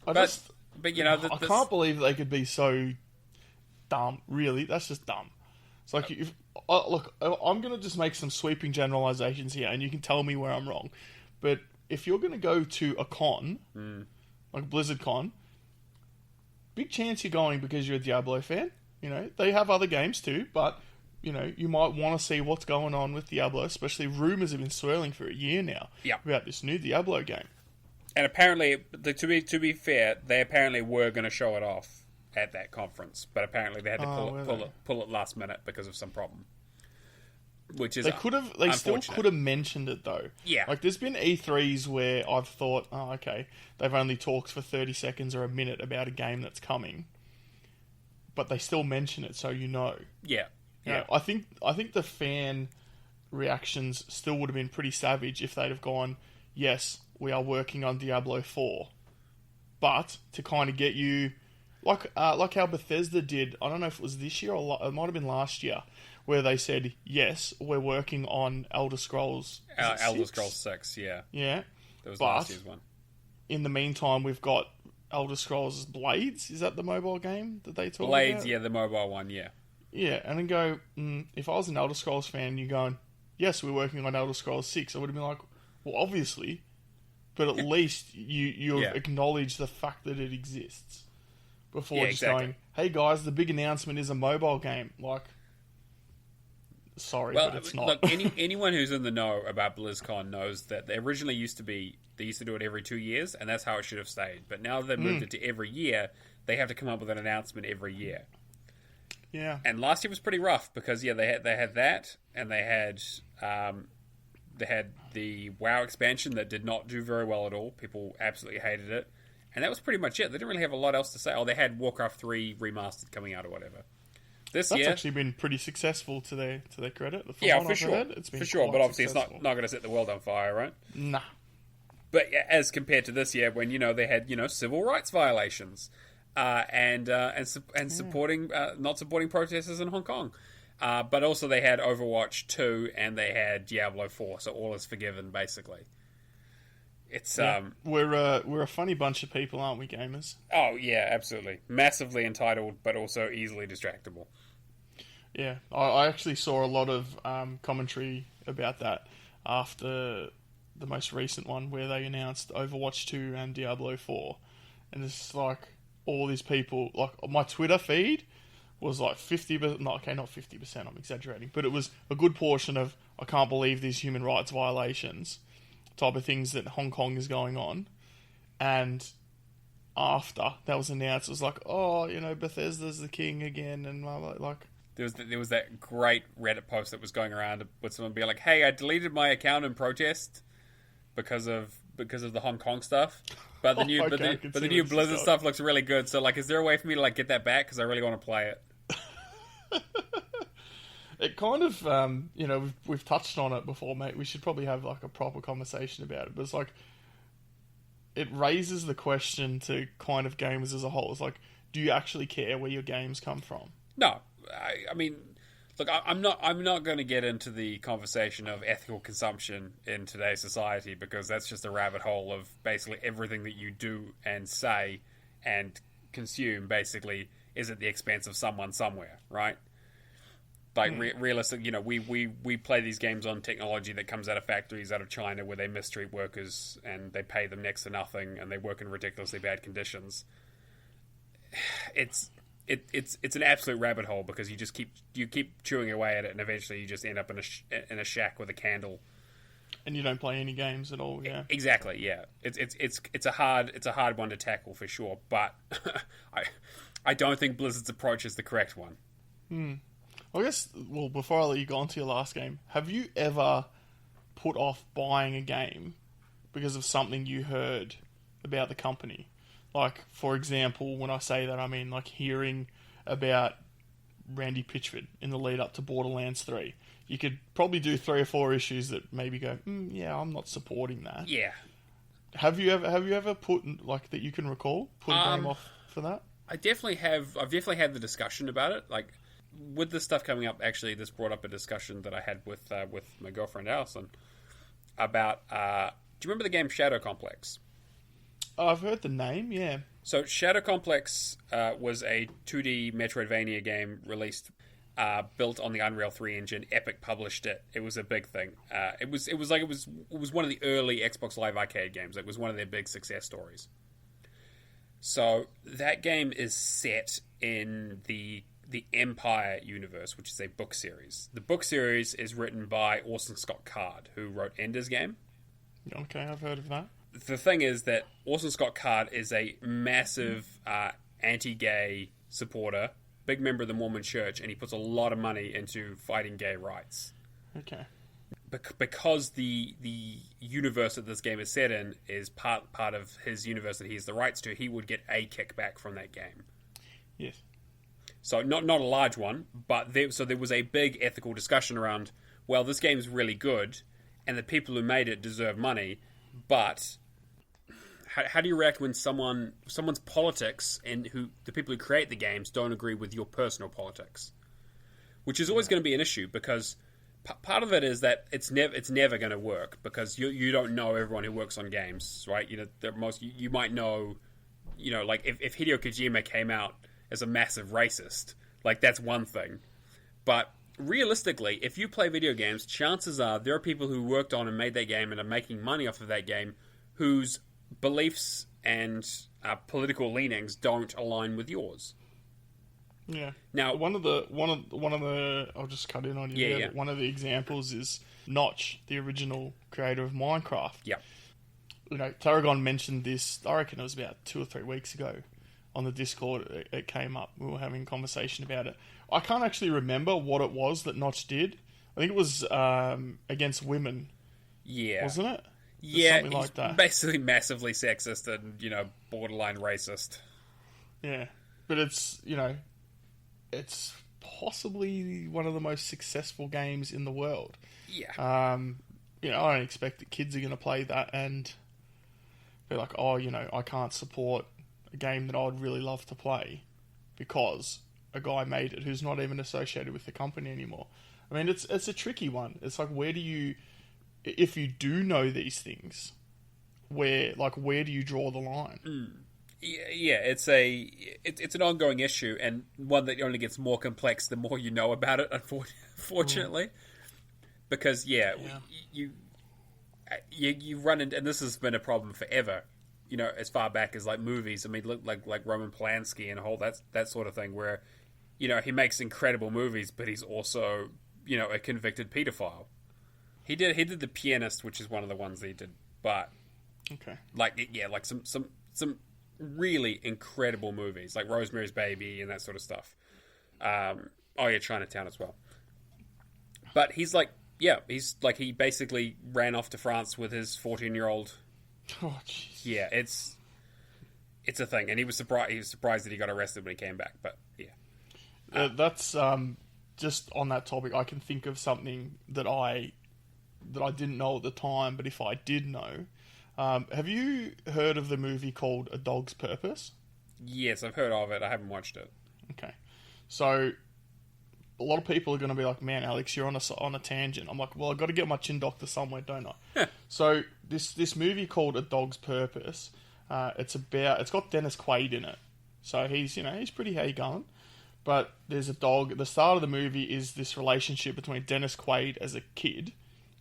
I can't believe they could be so dumb. Really, that's just dumb. It's like, look, I'm going to just make some sweeping generalizations here, and you can tell me where I'm wrong. But if you're going to go to a con, like Blizzard Con, big chance you're going because you're a Diablo fan. You know, they have other games too, but you know, you might want to see what's going on with Diablo. Especially rumors have been swirling for a year now about this new Diablo game. And apparently, to be fair, they apparently were going to show it off at that conference, but apparently they had to pull it last minute because of some problem. Which is they still could have mentioned it though. Yeah, like there's been E3s where I've thought, oh okay, they've only talked for 30 seconds or a minute about a game that's coming, but they still mention it, so you know. Yeah, you know, I think the fan reactions still would have been pretty savage if they'd have gone, yes, we are working on Diablo 4, but to kind of get you. Like how Bethesda did, I don't know if it was this year or it might have been last year, where they said, yes, we're working on Elder Scrolls. Elder Scrolls 6, yeah. Yeah. That was last year's one. In the meantime, we've got Elder Scrolls Blades. Is that the mobile game that they talk about? Blades, yeah, the mobile one, yeah. Yeah, and then go, if I was an Elder Scrolls fan, you're going, yes, we're working on Elder Scrolls 6. I would have been like, well, obviously, but at least you acknowledge the fact that it exists. Before going, hey guys, the big announcement is a mobile game. Like, sorry, but it's not. Look, anyone who's in the know about BlizzCon knows that they originally used to do it every 2 years, and that's how it should have stayed. But now they've moved it to every year, they have to come up with an announcement every year. Yeah. And last year was pretty rough because they had that, and they had the WoW expansion that did not do very well at all. People absolutely hated it. And that was pretty much it. They didn't really have a lot else to say. Oh, they had Warcraft 3 remastered coming out or whatever. That's actually been pretty successful to their credit. For sure. But obviously successful. It's not going to set the world on fire, right? Nah. But as compared to this year, when they had civil rights violations, and supporting not supporting protesters in Hong Kong, but also they had Overwatch 2 and they had Diablo 4, so all is forgiven basically. It's we're a funny bunch of people, aren't we, gamers? Oh yeah, absolutely, massively entitled, but also easily distractible. Yeah, I actually saw a lot of commentary about that after the most recent one, where they announced Overwatch 2 and Diablo 4, and it's like all these people. Like my Twitter feed was like 50%. Not 50%. I'm exaggerating, but it was a good portion of I can't believe these human rights violations type of things that Hong Kong is going on. And after that was announced, it was like, oh, Bethesda's the king again, and like there was that great Reddit post that was going around with someone being like, hey, I deleted my account in protest because of the Hong Kong stuff, but the new Blizzard stuff looks really good, so like, is there a way for me to like get that back, because I really want to play it? It kind of, we've touched on it before, mate. We should probably have like a proper conversation about it. But it's like, it raises the question to kind of gamers as a whole. It's like, do you actually care where your games come from? No, I mean, look, I'm not going to get into the conversation of ethical consumption in today's society, because that's just a rabbit hole of basically everything that you do and say and consume basically is at the expense of someone somewhere, right? Like realistic, we play these games on technology that comes out of factories out of China where they mistreat workers and they pay them next to nothing and they work in ridiculously bad conditions. It's an absolute rabbit hole, because you keep chewing away at it, and eventually you just end up in a shack with a candle. And you don't play any games at all. Yeah, exactly. Yeah, it's a hard one to tackle for sure. But I don't think Blizzard's approach is the correct one. I guess, well, before I let you go on to your last game, have you ever put off buying a game because of something you heard about the company? Like, for example, when I say that, I mean like hearing about Randy Pitchford in the lead up to Borderlands 3. You could probably do 3 or 4 issues that maybe go, yeah, I'm not supporting that. Yeah. Have you ever put, like, that you can recall, put a game off for that? I've definitely had the discussion about it. Like, with this stuff coming up, actually, this brought up a discussion that I had with my girlfriend Alison about. Do you remember the game Shadow Complex? I've heard the name, yeah. So Shadow Complex was a 2D Metroidvania game released, built on the Unreal 3 engine. Epic published it. It was a big thing. It was one of the early Xbox Live Arcade games. It was one of their big success stories. So that game is set in the Empire universe, which is a book series. The book series is written by Orson Scott Card, who wrote Ender's Game. Okay, I've heard of that. The thing is that Orson Scott Card is a massive anti-gay supporter, big member of the Mormon Church, and he puts a lot of money into fighting gay rights. Okay. Because the universe that this game is set in is part of his universe that he has the rights to, he would get a kickback from that game. Yes. So not a large one, but there was a big ethical discussion around, well, this game's really good, and the people who made it deserve money, but how do you react when someone's politics and the people who create the games don't agree with your personal politics? Which is always going to be an issue, because part of it is that it's never going to work, because you don't know everyone who works on games, right? You know, you might know, you know, like if Hideo Kojima came out as a massive racist, like, that's one thing. But realistically, if you play video games, chances are there are people who worked on and made that game and are making money off of that game whose beliefs and political leanings don't align with yours. Yeah. Now, one of the I'll just cut in on you. Yeah. One of the examples is Notch, the original creator of Minecraft. Yeah. You know, Tarragon mentioned this, I reckon it was about 2 or 3 weeks ago on the Discord. It came up. We were having a conversation about it. I can't actually remember what it was that Notch did. I think it was against women. Yeah. Wasn't it? Yeah, something like that. Basically massively sexist and, you know, borderline racist. Yeah. But it's, you know, it's possibly one of the most successful games in the world. Yeah. You know, I don't expect that kids are going to play that and be like, oh, you know, I can't support a game that I would really love to play because a guy made it who's not even associated with the company anymore. I mean, it's a tricky one. It's like, where do you, if you do know these things, where do you draw the line? Yeah, it's an ongoing issue, and one that only gets more complex the more you know about it, unfortunately. Because you run into, and this has been a problem forever. You know, as far back as like movies. I mean, look like Roman Polanski and that sort of thing, where, you know, he makes incredible movies, but he's also, you know, a convicted pedophile. He did The Pianist, which is one of the ones that he did, but okay, like some really incredible movies like Rosemary's Baby and that sort of stuff. Chinatown as well. But he's like, he basically ran off to France with his 14-year-old. Oh, jeez. Yeah, it's a thing, and he was surprised that he got arrested when he came back. But yeah, that's just on that topic. I can think of something that I didn't know at the time, but if I did know, have you heard of the movie called A Dog's Purpose? Yes, I've heard of it. I haven't watched it. Okay, so a lot of people are going to be like, "Man, Alex, you're on a tangent." I'm like, "Well, I've got to get my chin doctor somewhere, don't I?" So this movie called A Dog's Purpose, it's got Dennis Quaid in it, so he's pretty how you going. But there's a dog. At the start of the movie is this relationship between Dennis Quaid as a kid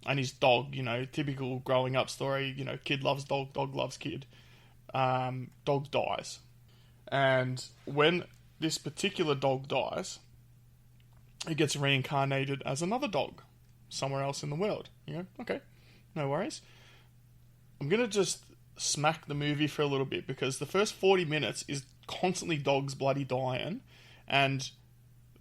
and his dog. You know, typical growing up story. You know, kid loves dog, dog loves kid. Dog dies, and when this particular dog dies, it gets reincarnated as another dog somewhere else in the world. You go, okay, no worries. I'm going to just smack the movie for a little bit because the first 40 minutes is constantly dogs bloody dying. And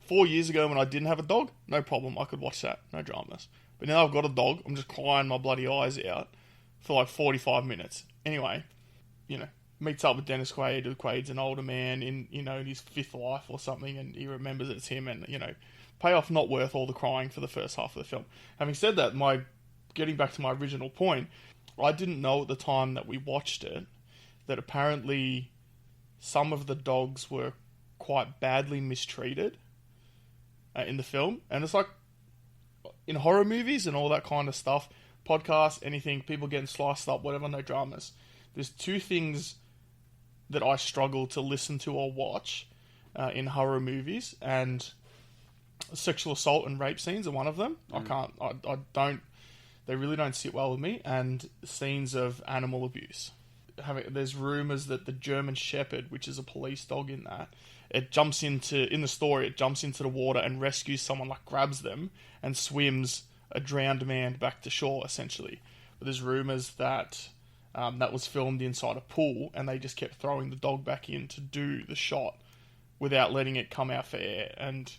4 years ago when I didn't have a dog, no problem. I could watch that. No dramas. But now I've got a dog. I'm just crying my bloody eyes out for like 45 minutes. Anyway, you know, meets up with Dennis Quaid. Quaid's an older man in his fifth life or something, and he remembers it's him. And payoff not worth all the crying for the first half of the film. Having said that, getting back to my original point, I didn't know at the time that we watched it that apparently some of the dogs were quite badly mistreated in the film. And it's like in horror movies and all that kind of stuff, podcasts, anything, people getting sliced up, whatever, no dramas. There's two things that I struggle to listen to or watch in horror movies, and sexual assault and rape scenes are one of them. I don't, they really don't sit well with me, and scenes of animal abuse. There's rumours that the German Shepherd, which is a police dog in that, it jumps into the water and rescues someone, like grabs them and swims a drowned man back to shore, essentially. But there's rumours that that was filmed inside a pool, and they just kept throwing the dog back in to do the shot without letting it come out for air. And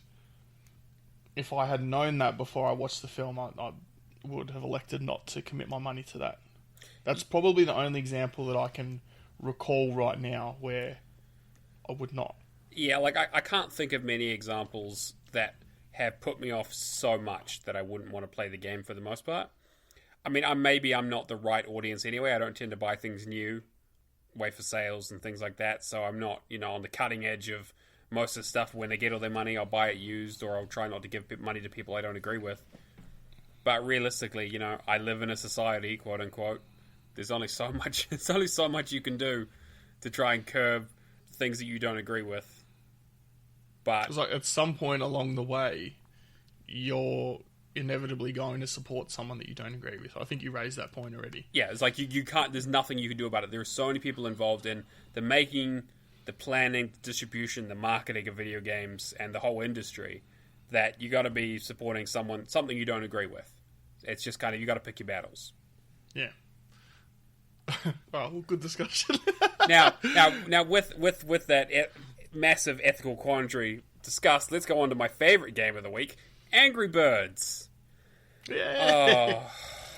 if I had known that before I watched the film, I would have elected not to commit my money to that. That's probably the only example that I can recall right now where I would not. Yeah, like I can't think of many examples that have put me off so much that I wouldn't want to play the game for the most part. I mean, maybe I'm not the right audience anyway. I don't tend to buy things new, wait for sales and things like that. So I'm not, on the cutting edge of most of the stuff. When they get all their money, I'll buy it used, or I'll try not to give money to people I don't agree with. But realistically, I live in a society, quote unquote. There's only so much you can do to try and curb things that you don't agree with. But it's like at some point along the way, you're inevitably going to support someone that you don't agree with. I think you raised that point already. Yeah, it's like you can't. There's nothing you can do about it. There are so many people involved in the making, the planning, the distribution, the marketing of video games, and the whole industry that you got to be supporting something you don't agree with. It's just kind of, you got to pick your battles. Yeah. Well, good discussion. now, with that massive ethical quandary discussed, let's go on to my favorite game of the week, Angry Birds. Yeah.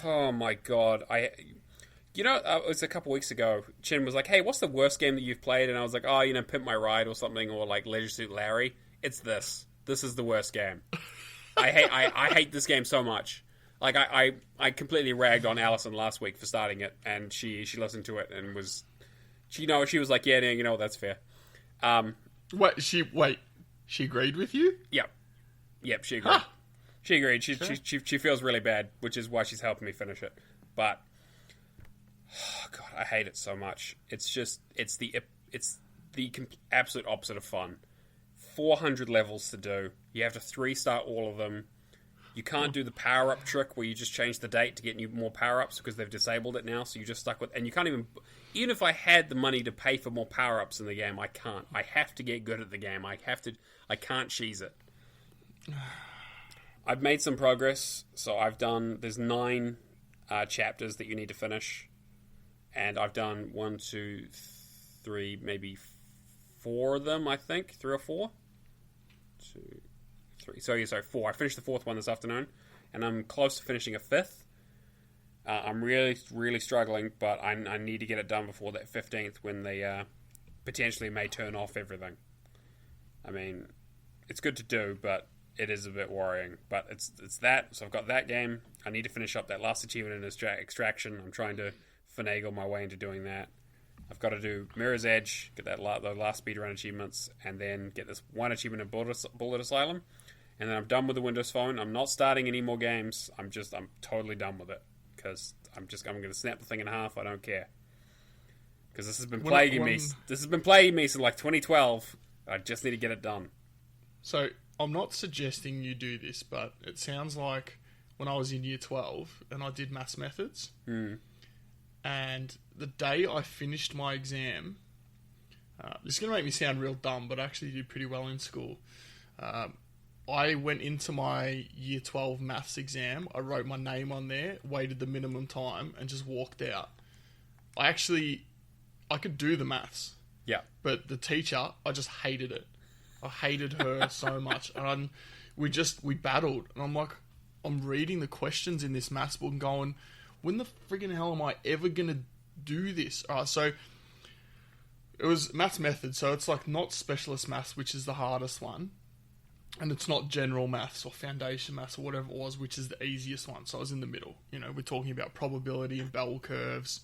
Oh my god! It was a couple weeks ago. Chin was like, "Hey, what's the worst game that you've played?" And I was like, "Oh, Pimp My Ride or something, or like Leisure Suit Larry." It's this. This is the worst game. I hate this game so much. Like I completely ragged on Alison last week for starting it, and she listened to it and she was like, "Yeah, that's fair." She agreed with you? Yep, she agreed. Huh. She agreed. She feels really bad, which is why she's helping me finish it. But God, I hate it so much. It's the absolute opposite of fun. 400 levels to do. You have to 3-star all of them. You can't do the power-up trick where you just change the date to get you more power-ups because they've disabled it now, so you're just stuck with... And you can't even if I had the money to pay for more power-ups in the game, I can't. I have to get good at the game. I can't cheese it. I've made some progress, so there's 9 chapters that you need to finish, and I've done 1, 2, 3, maybe 4 of them, I think. 3 or 4? 2... 3. So 4. I finished the 4th one this afternoon, and I'm close to finishing a 5th. I'm really, really struggling, but I need to get it done before that 15th when they potentially may turn off everything. I mean, it's good to do, but it is a bit worrying. But it's that, so I've got that game. I need to finish up that last achievement in Extraction. I'm trying to finagle my way into doing that. I've got to do Mirror's Edge, get the last speedrun achievements, and then get this one achievement in Bullet Asylum. And then I'm done with the Windows Phone. I'm not starting any more games. I'm totally done with it. Because I'm going to snap the thing in half. I don't care. Because this has been plaguing me. This has been plaguing me since like 2012. I just need to get it done. So, I'm not suggesting you do this, but it sounds like when I was in year 12 and I did maths methods, and the day I finished my exam, this is going to make me sound real dumb, but I actually did pretty well in school. I went into my year 12 maths exam, I wrote my name on there, waited the minimum time, and just walked out. I could do the maths. Yeah. But the teacher, I just hated it. I hated her so much. And we battled. And I'm like, I'm reading the questions in this maths book and going, when the friggin' hell am I ever going to do this? Alright, so It was maths method, so it's like not specialist maths, which is the hardest one. And it's not general maths or foundation maths or whatever it was, which is the easiest one. So I was in the middle. You know, we're talking about probability and bell curves,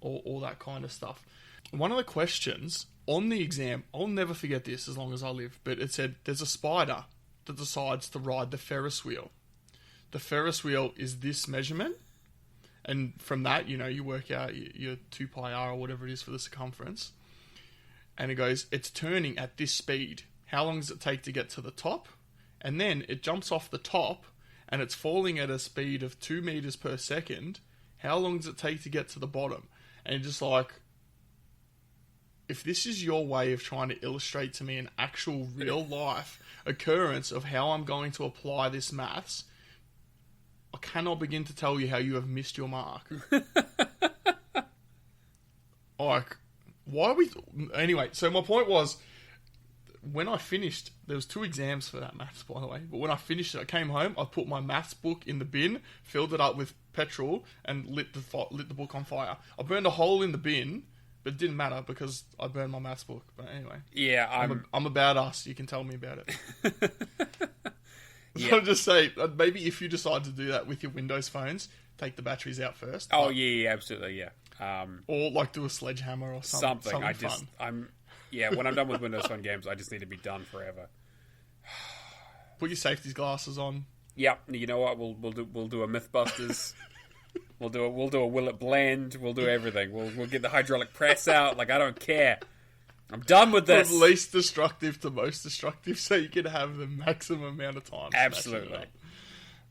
all that kind of stuff. One of the questions on the exam, I'll never forget this as long as I live, but it said there's a spider that decides to ride the Ferris wheel. The Ferris wheel is this measurement. And from that, you know, you work out your 2 pi r or whatever it is for the circumference. And it goes, it's turning at this speed. How long does it take to get to the top? And then it jumps off the top and it's falling at a speed of 2 meters per second. How long does it take to get to the bottom? And just like, if this is your way of trying to illustrate to me an actual real life occurrence of how I'm going to apply this maths, I cannot begin to tell you how you have missed your mark. Like, why are we... Anyway, so my point was, when I finished, there was 2 exams for that maths, by the way, but when I finished it, I came home, I put my maths book in the bin, filled it up with petrol, and lit the book on fire. I burned a hole in the bin, but it didn't matter because I burned my maths book. But anyway. Yeah, I'm a badass. You can tell me about it. So Yeah. I'm just saying, maybe if you decide to do that with your Windows phones, take the batteries out first. Oh, yeah, absolutely, yeah. Or like do a sledgehammer or something. Something. When I'm done with Windows Phone games, I just need to be done forever. Put your safety glasses on. Yep. You know what? We'll do a MythBusters. we'll do a Will It Blend. We'll do everything. We'll get the hydraulic press out. Like, I don't care. I'm done with this. From least destructive to most destructive, so you can have the maximum amount of time. Absolutely.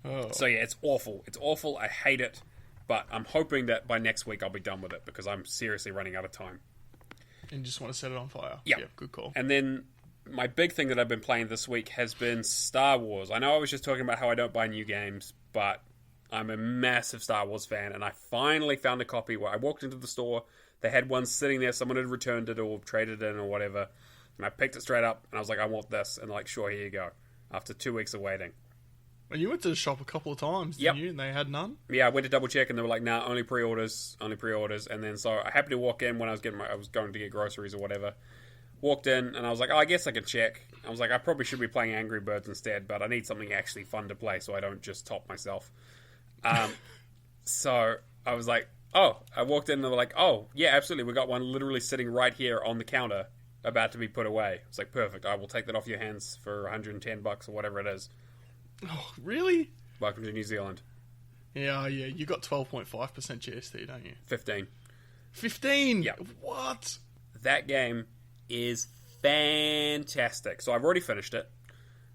Oh. So yeah, it's awful. It's awful. I hate it. But I'm hoping that by next week I'll be done with it because I'm seriously running out of time. And you just want to set it on fire. Yep. Yeah, good call. And then my big thing that I've been playing this week has been Star Wars. I know I was just talking about how I don't buy new games, but I'm a massive Star Wars fan, and I finally found a copy where I walked into the store. They had one sitting there. Someone had returned it or traded it in or whatever. And I picked it straight up, and I was like, I want this. And they're like, sure, here you go. After 2 weeks of waiting. And you went to the shop a couple of times, didn't you? And they had none? Yeah, I went to double check, and they were like, nah, only pre-orders. And then so I happened to walk in when I was going to get groceries or whatever. Walked in, and I was like, oh, I guess I can check. I was like, I probably should be playing Angry Birds instead, but I need something actually fun to play so I don't just top myself. So I was like, oh, I walked in and they were like, oh, yeah, absolutely. We got one literally sitting right here on the counter about to be put away. It's like, perfect. I will take that off your hands for $110 or whatever it is. Oh, really? Welcome to New Zealand. Yeah. You got 12.5% GST, don't you? 15. 15? Yeah. What? That game is fantastic. So I've already finished it.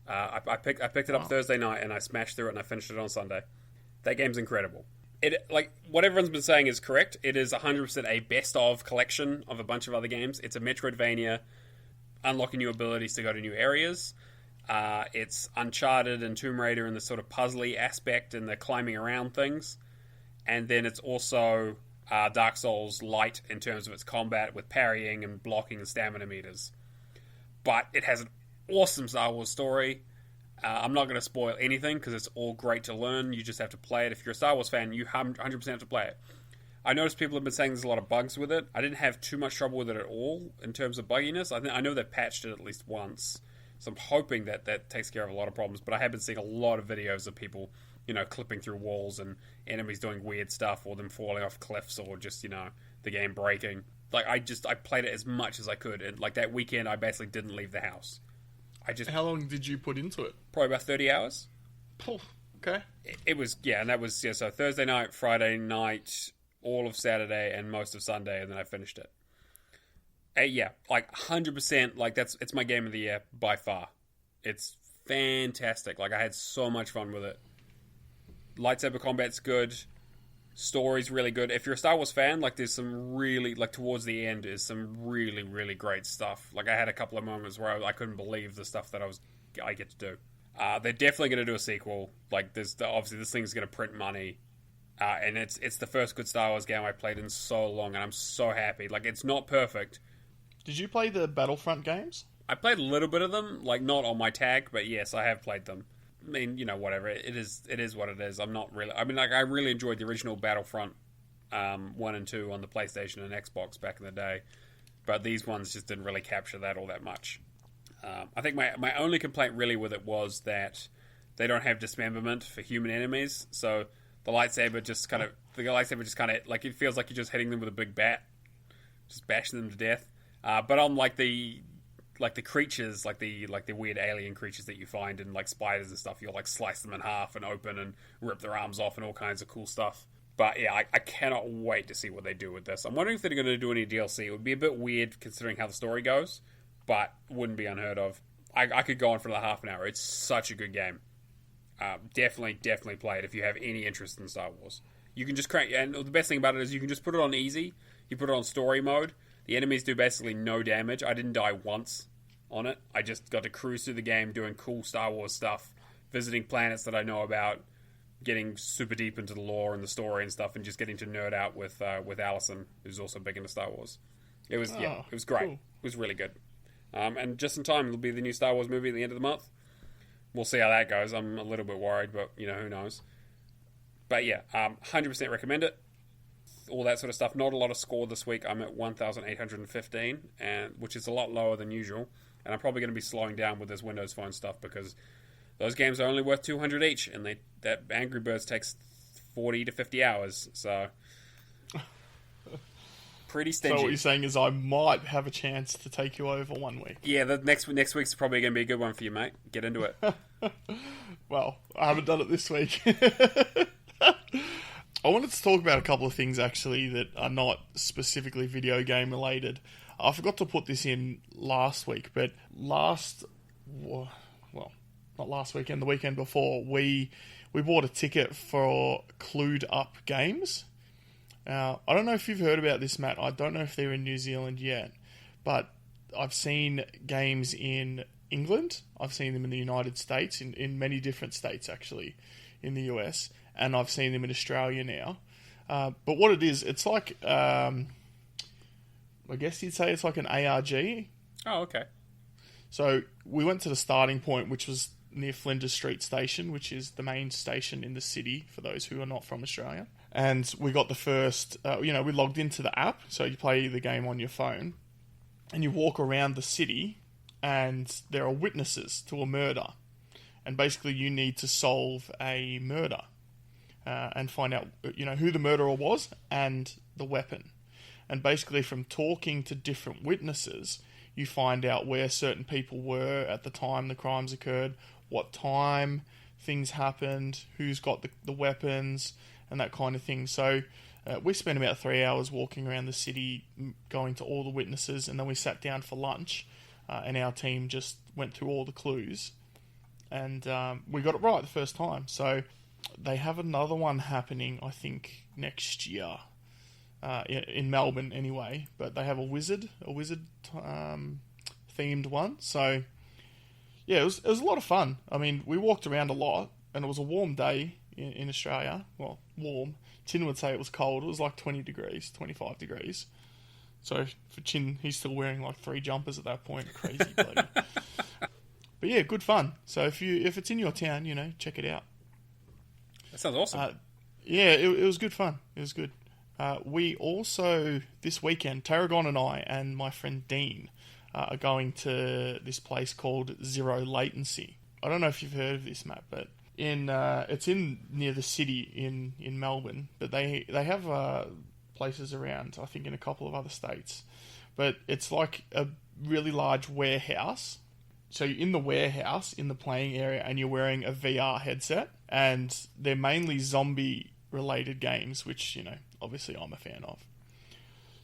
I picked it up Thursday night and I smashed through it and I finished it on Sunday. That game's incredible. It, like, what everyone's been saying is correct. It is 100% a best-of collection of a bunch of other games. It's a Metroidvania, unlocking new abilities to go to new areas. It's Uncharted and Tomb Raider in the sort of puzzly aspect and the climbing around things. And then it's also Dark Souls light in terms of its combat with parrying and blocking and stamina meters. But it has an awesome Star Wars story. I'm not going to spoil anything because it's all great to learn. You just have to play it. If you're a Star Wars fan, you 100% have to play it. I noticed people have been saying there's a lot of bugs with it. I didn't have too much trouble with it at all in terms of bugginess. I know they've patched it at least once, so I'm hoping that takes care of a lot of problems. But I have been seeing a lot of videos of people, clipping through walls and enemies doing weird stuff or them falling off cliffs or just, the game breaking. Like, I played it as much as I could. And, like, that weekend, I basically didn't leave the house. How long did you put into it? Probably about 30 hours. Oh, okay. It was, and that was, so Thursday night, Friday night, all of Saturday, and most of Sunday, and then I finished it. 100%, it's my game of the year, by far. It's fantastic. I had so much fun with it. Lightsaber combat's good. Story's really good. If you're a Star Wars fan, there's some really, towards the end is some really, really great stuff. I had a couple of moments where I couldn't believe the stuff that I get to do. They're definitely going to do a sequel. Obviously this thing's going to print money. And it's the first good Star Wars game I played in so long, and I'm so happy. It's not perfect. Did you play the Battlefront games? I played a little bit of them, not on my tag, but yes, I have played them. I mean, whatever. It is what it is. I'm not really... I mean, I really enjoyed the original Battlefront 1 and 2 on the PlayStation and Xbox back in the day. but these ones just didn't really capture that all that much. I think my only complaint really with it was that they don't have dismemberment for human enemies, so the lightsaber just kind of like it feels like you're just hitting them with a big bat, just bashing them to death. But on like the creatures, like the weird alien creatures that you find in like spiders and stuff, you'll like slice them in half and open and rip their arms off and all kinds of cool stuff. But yeah, I cannot wait to see what they do with this. I'm wondering if they're going to do any DLC. It would be a bit weird considering how the story goes, but wouldn't be unheard of. I could go on for another half an hour. It's such a good game. Definitely play it if you have any interest in Star Wars. You can just crank, and the best thing about it is you can just put it on easy. You put it on story mode. The enemies do basically no damage. I didn't die once on it. I just got to cruise through the game doing cool Star Wars stuff, visiting planets that I know about, getting super deep into the lore and the story and stuff, and just getting to nerd out with Allison, who's also big into Star Wars. It was great. Cool. It was really good. And just in time, it'll be the new Star Wars movie at the end of the month. We'll see how that goes. I'm a little bit worried, but who knows. But yeah, 100% recommend it. All that sort of stuff. Not a lot of score this week. I'm at 1,815, which is a lot lower than usual. And I'm probably going to be slowing down with this Windows Phone stuff because those games are only worth 200 each, and that Angry Birds takes 40 to 50 hours. So pretty stingy. So what you're saying is I might have a chance to take you over 1 week. Yeah, the next week's probably going to be a good one for you, mate. Get into it. Well, I haven't done it this week. I wanted to talk about a couple of things, actually, that are not specifically video game related. I forgot to put this in last week, but not last weekend, the weekend before, we bought a ticket for Clued Up Games. Now, I don't know if you've heard about this, Matt. I don't know if they're in New Zealand yet, but I've seen games in England. I've seen them in the United States, in many different states, actually, in the US, and I've seen them in Australia now. But what it is, it's like, I guess you'd say it's like an ARG. Oh, okay. So we went to the starting point, which was near Flinders Street Station, which is the main station in the city for those who are not from Australia. And we got the first, we logged into the app, so you play the game on your phone, and you walk around the city, and there are witnesses to a murder. And basically you need to solve a murder and find out, who the murderer was and the weapon. And basically from talking to different witnesses, you find out where certain people were at the time the crimes occurred, what time things happened, who's got the weapons, and that kind of thing. So we spent about 3 hours walking around the city, going to all the witnesses, and then we sat down for lunch, and our team just went through all the clues, and we got it right the first time. So they have another one happening, I think, next year, in Melbourne anyway, but they have a wizard themed one. So yeah, it was a lot of fun. I mean, we walked around a lot, and it was a warm day in Australia. Well, warm. Chin would say it was cold. It was like 20 degrees, 25 degrees. So for Chin, he's still wearing like 3 jumpers at that point. Crazy bloody. But yeah, good fun. So if it's in your town, check it out. That sounds awesome. Yeah, it was good fun. It was good. We also, this weekend, Tarragon and I and my friend Dean are going to this place called Zero Latency. I don't know if you've heard of this, Matt, but it's in near the city in Melbourne, but they have places around, I think, in a couple of other states. But it's like a really large warehouse. So you're in the warehouse, in the playing area, and you're wearing a VR headset, and they're mainly zombie-related games, which, obviously I'm a fan of.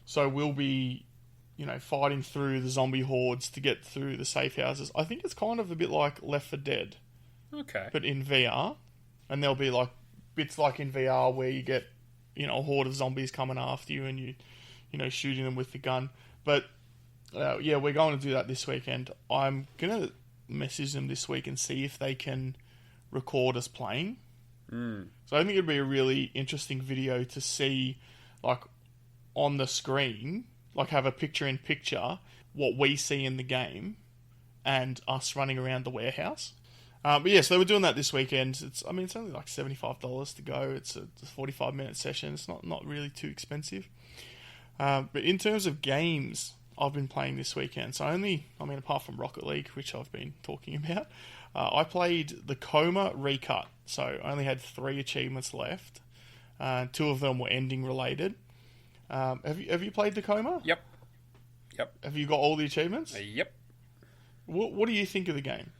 So we'll be, fighting through the zombie hordes to get through the safe houses. I think it's kind of a bit like Left 4 Dead. Okay. But in VR. And there'll be like bits like in VR where you get, a horde of zombies coming after you and you shooting them with the gun. But yeah, we're going to do that this weekend. I'm going to message them this week and see if they can record us playing. So I think it'd be a really interesting video to see, like, on the screen, like have a picture-in-picture what we see in the game and us running around the warehouse. But yeah, so we're doing that this weekend. It's only like $75 to go. It's a 45-minute session. It's not really too expensive. But in terms of games I've been playing this weekend. So apart from Rocket League, which I've been talking about, I played the Coma Recut. So I only had 3 achievements left. 2 of them were ending related. Have you played the Coma? Yep. Have you got all the achievements? Yep. What do you think of the game?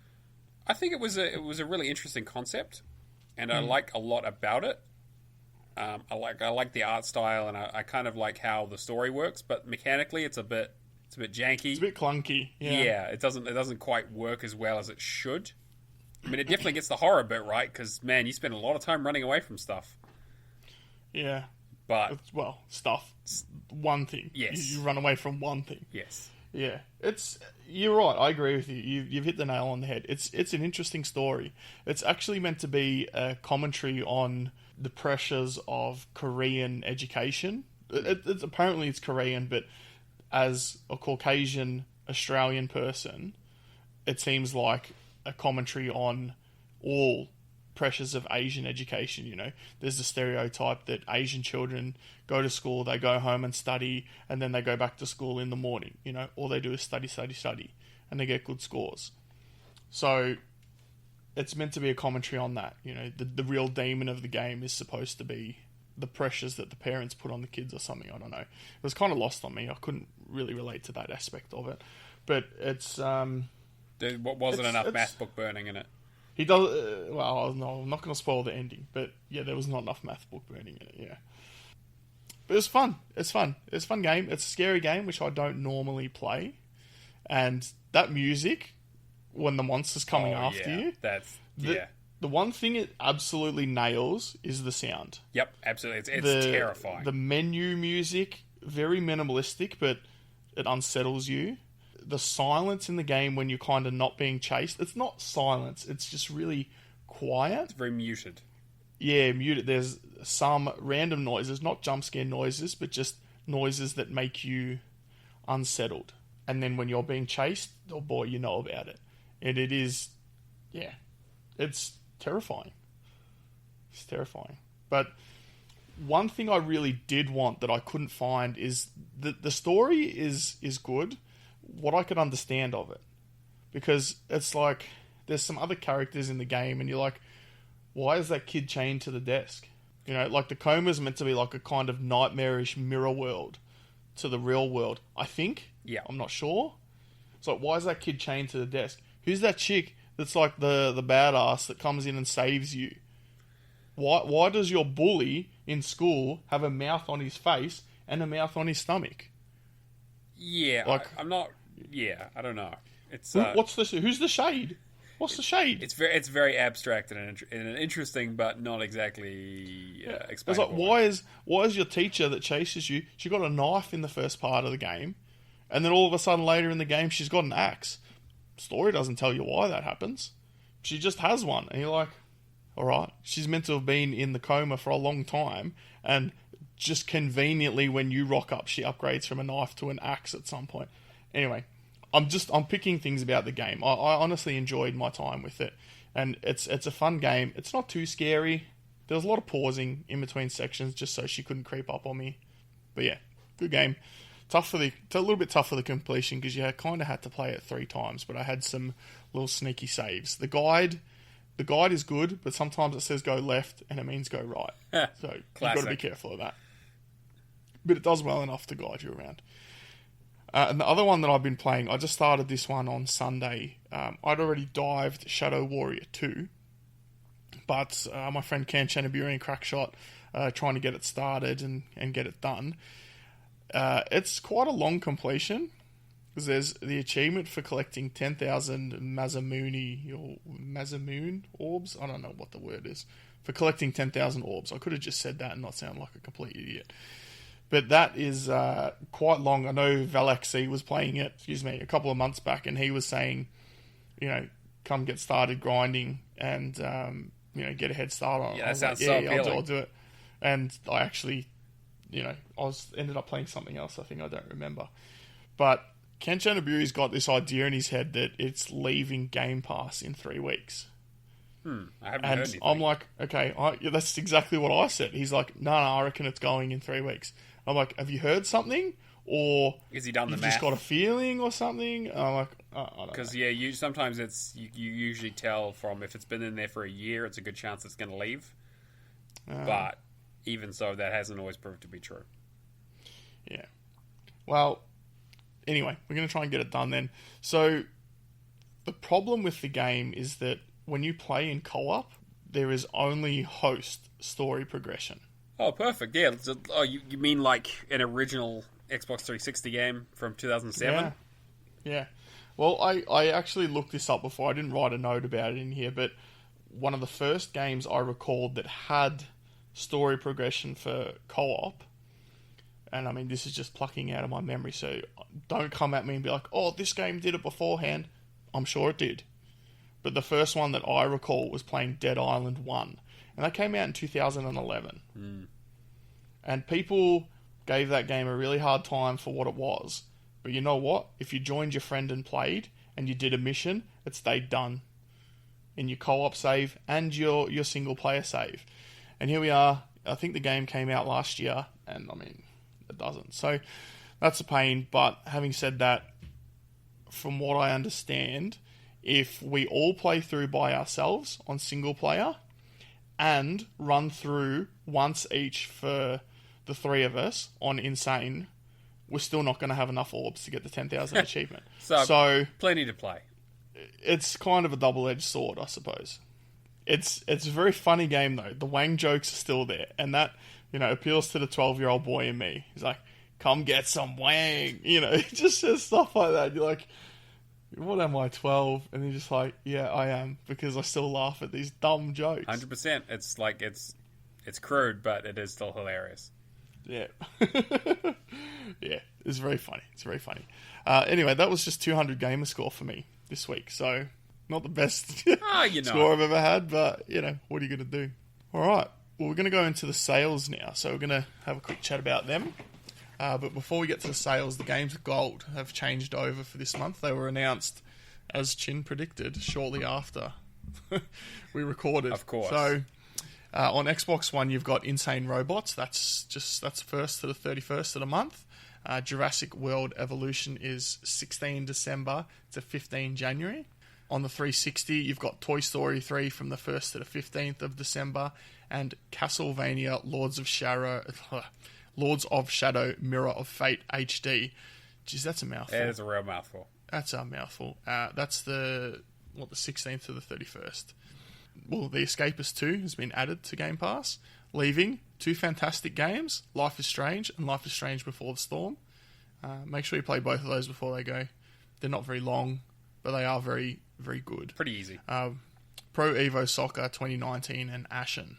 I think it was a really interesting concept, and I like a lot about it. I like the art style, and I kind of like how the story works. But mechanically, it's a bit janky. It's a bit clunky. Yeah, it doesn't quite work as well as it should. I mean, it definitely gets the horror bit right because, man, you spend a lot of time running away from stuff. Yeah. But stuff. One thing. Yes. You run away from one thing. Yes. Yeah. You're right. I agree with you. You've hit the nail on the head. It's an interesting story. It's actually meant to be a commentary on the pressures of Korean education. Apparently it's Korean, but as a Caucasian Australian person, it seems like a commentary on all pressures of Asian education. You know, there's the stereotype that Asian children go to school, they go home and study, and then they go back to school in the morning. You know, all they do is study, and they get good scores. So it's meant to be a commentary on that. You know, the real demon of the game is supposed to be the pressures that the parents put on the kids or something. I don't know. It was kind of lost on me. I couldn't really relate to that aspect of it. But it's... there wasn't enough math book burning in it. He does... well, no, I'm not going to spoil the ending. But yeah, there was not enough math book burning in it, yeah. But it's fun. It's fun. It's a fun game. It's a scary game, which I don't normally play. And that music, when the monster's coming after you... The one thing it absolutely nails is the sound. Yep, absolutely. It's terrifying. The menu music, very minimalistic, but it unsettles you. The silence in the game when you're kind of not being chased. It's not silence. It's just really quiet. It's very muted. Yeah, muted. There's some random noises, not jump scare noises, but just noises that make you unsettled. And then when you're being chased, oh boy, you know about it. And it is, yeah, it's terrifying. It's terrifying. But one thing I really did want that I couldn't find is the story is good. What I could understand of it. Because it's like, there's some other characters in the game and you're like, why is that kid chained to the desk? You know, like the coma's meant to be like a kind of nightmarish mirror world to the real world, I think. Yeah. I'm not sure. It's like, why is that kid chained to the desk? Who's that chick that's like the badass that comes in and saves you? Why does your bully in school have a mouth on his face and a mouth on his stomach? Yeah, like, I'm not... Yeah, I don't know. It's who's the shade? What's the shade? It's very abstract and an interesting, but not exactly explainable. It's like, why is your teacher that chases you? She got a knife in the first part of the game, and then all of a sudden later in the game she's got an axe. Story doesn't tell you why that happens. She just has one, and you're like, all right. She's meant to have been in the coma for a long time, and just conveniently when you rock up, she upgrades from a knife to an axe at some point. Anyway, I'm picking things about the game. I honestly enjoyed my time with it, and it's a fun game. It's not too scary. There was a lot of pausing in between sections just so she couldn't creep up on me. But yeah, good game. A little bit tough for the completion because you kind of had to play it 3 times, but I had some little sneaky saves. The guide is good, but sometimes it says go left and it means go right. So you've got to be careful of that. But it does well enough to guide you around. And the other one that I've been playing, I just started this one on Sunday. I'd already dived Shadow Warrior 2, but my friend Ken Chanaburi and Crackshot trying to get it started and get it done. It's quite a long completion because there's the achievement for collecting 10,000 Mazamoon orbs. I don't know what the word is. For collecting 10,000 orbs. I could have just said that and not sound like a complete idiot. But that is quite long. I know Valaxi was playing it, a couple of months back, and he was saying, come get started grinding and, get a head start on it. Yeah, that sounds so appealing. I'll do it. And I actually, ended up playing something else. I think I don't remember. But Ken Chanaburi's got this idea in his head that it's leaving Game Pass in 3 weeks. I haven't heard anything. I'm like, okay, that's exactly what I said. He's like, no, I reckon it's going in 3 weeks. I'm like, have you heard something? or is he done the you've math? just got a feeling or something. I'm like, I don't know. Because sometimes you usually tell from if it's been in there for a year, it's a good chance it's going to leave. But even so, that hasn't always proved to be true. Yeah. Well, anyway, we're going to try and get it done then. So the problem with the game is that when you play in co-op, there is only host story progression. Oh, perfect. Yeah. Oh, you mean like an original Xbox 360 game from 2007? Yeah. Well, I actually looked this up before. I didn't write a note about it in here, but one of the first games I recalled that had story progression for co-op, and I mean, this is just plucking out of my memory, so don't come at me and be like, oh, this game did it beforehand. I'm sure it did. But the first one that I recall was playing Dead Island 1. And that came out in 2011. And people gave that game a really hard time for what it was. But you know what? If you joined your friend and played, and you did a mission, it stayed done. In your co-op save and your single-player save. And here we are. I think the game came out last year, and I mean, it doesn't. So that's a pain. But having said that, from what I understand, if we all play through by ourselves on single player and run through once each for the three of us on Insane, we're still not going to have enough orbs to get the 10,000 achievement. So plenty to play. It's kind of a double-edged sword, I suppose. It's a very funny game, though. The Wang jokes are still there, and that, appeals to the 12-year-old boy in me. He's like, come get some Wang. He just says stuff like that. You're like, what am I, 12? And he's just like, yeah, I am, because I still laugh at these dumb jokes. 100%. It's like, it's crude, but it is still hilarious. Yeah. Yeah, it's very funny. It's very funny. Anyway, that was just 200 Gamerscore for me this week, so not the best score I've ever had, but, what are you going to do? All right, well, we're going to go into the sales now, so we're going to have a quick chat about them. But before we get to the sales, the games of gold have changed over for this month. They were announced, as Chin predicted, shortly after we recorded. Of course. So on Xbox One, you've got Insane Robots. That's 1st to the 31st of the month. Jurassic World Evolution is 16 December to 15 January. On the 360, you've got Toy Story 3 from the 1st to the 15th of December, and Castlevania Lords of Shadow Mirror of Fate HD. Jeez, that's a mouthful. That is a real mouthful. That's a mouthful. That's the 16th to the 31st. Well, The Escapist 2 has been added to Game Pass, leaving two fantastic games, Life is Strange and Life is Strange Before the Storm. Make sure you play both of those before they go. They're not very long, but they are very, very good. Pretty easy. Pro Evo Soccer 2019 and Ashen.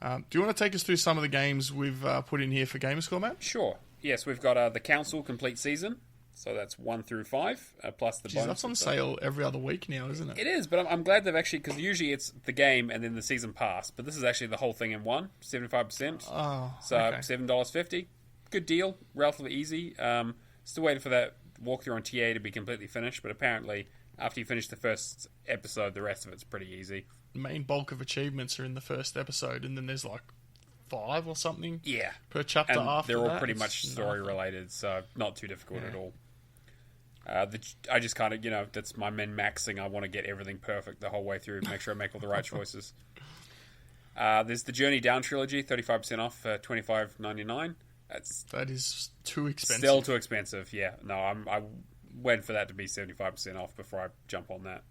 Do you want to take us through some of the games we've put in here for Gamerscore, Matt? Sure. Yes, we've got the Council Complete Season. So that's 1 through 5, plus the bonus. That's on sale every other week now, isn't it? It is, but I'm glad they've actually... Because usually it's the game and then the season pass. But this is actually the whole thing in one, 75%. Oh, so okay. $7.50. Good deal. Relatively easy. Still waiting for that walkthrough on TA to be completely finished. But apparently, after you finish the first episode, the rest of it's pretty easy. The main bulk of achievements are in the first episode, and then there's like 5 or something per chapter and after they're all that. pretty much story related, so not too difficult at all. I just kind of, that's my min-maxing. I want to get everything perfect the whole way through, make sure I make all the right choices. There's the Journey Down trilogy, 35% off, $25.99. That is too expensive. Still too expensive, yeah. No, I went for that to be 75% off before I jump on that.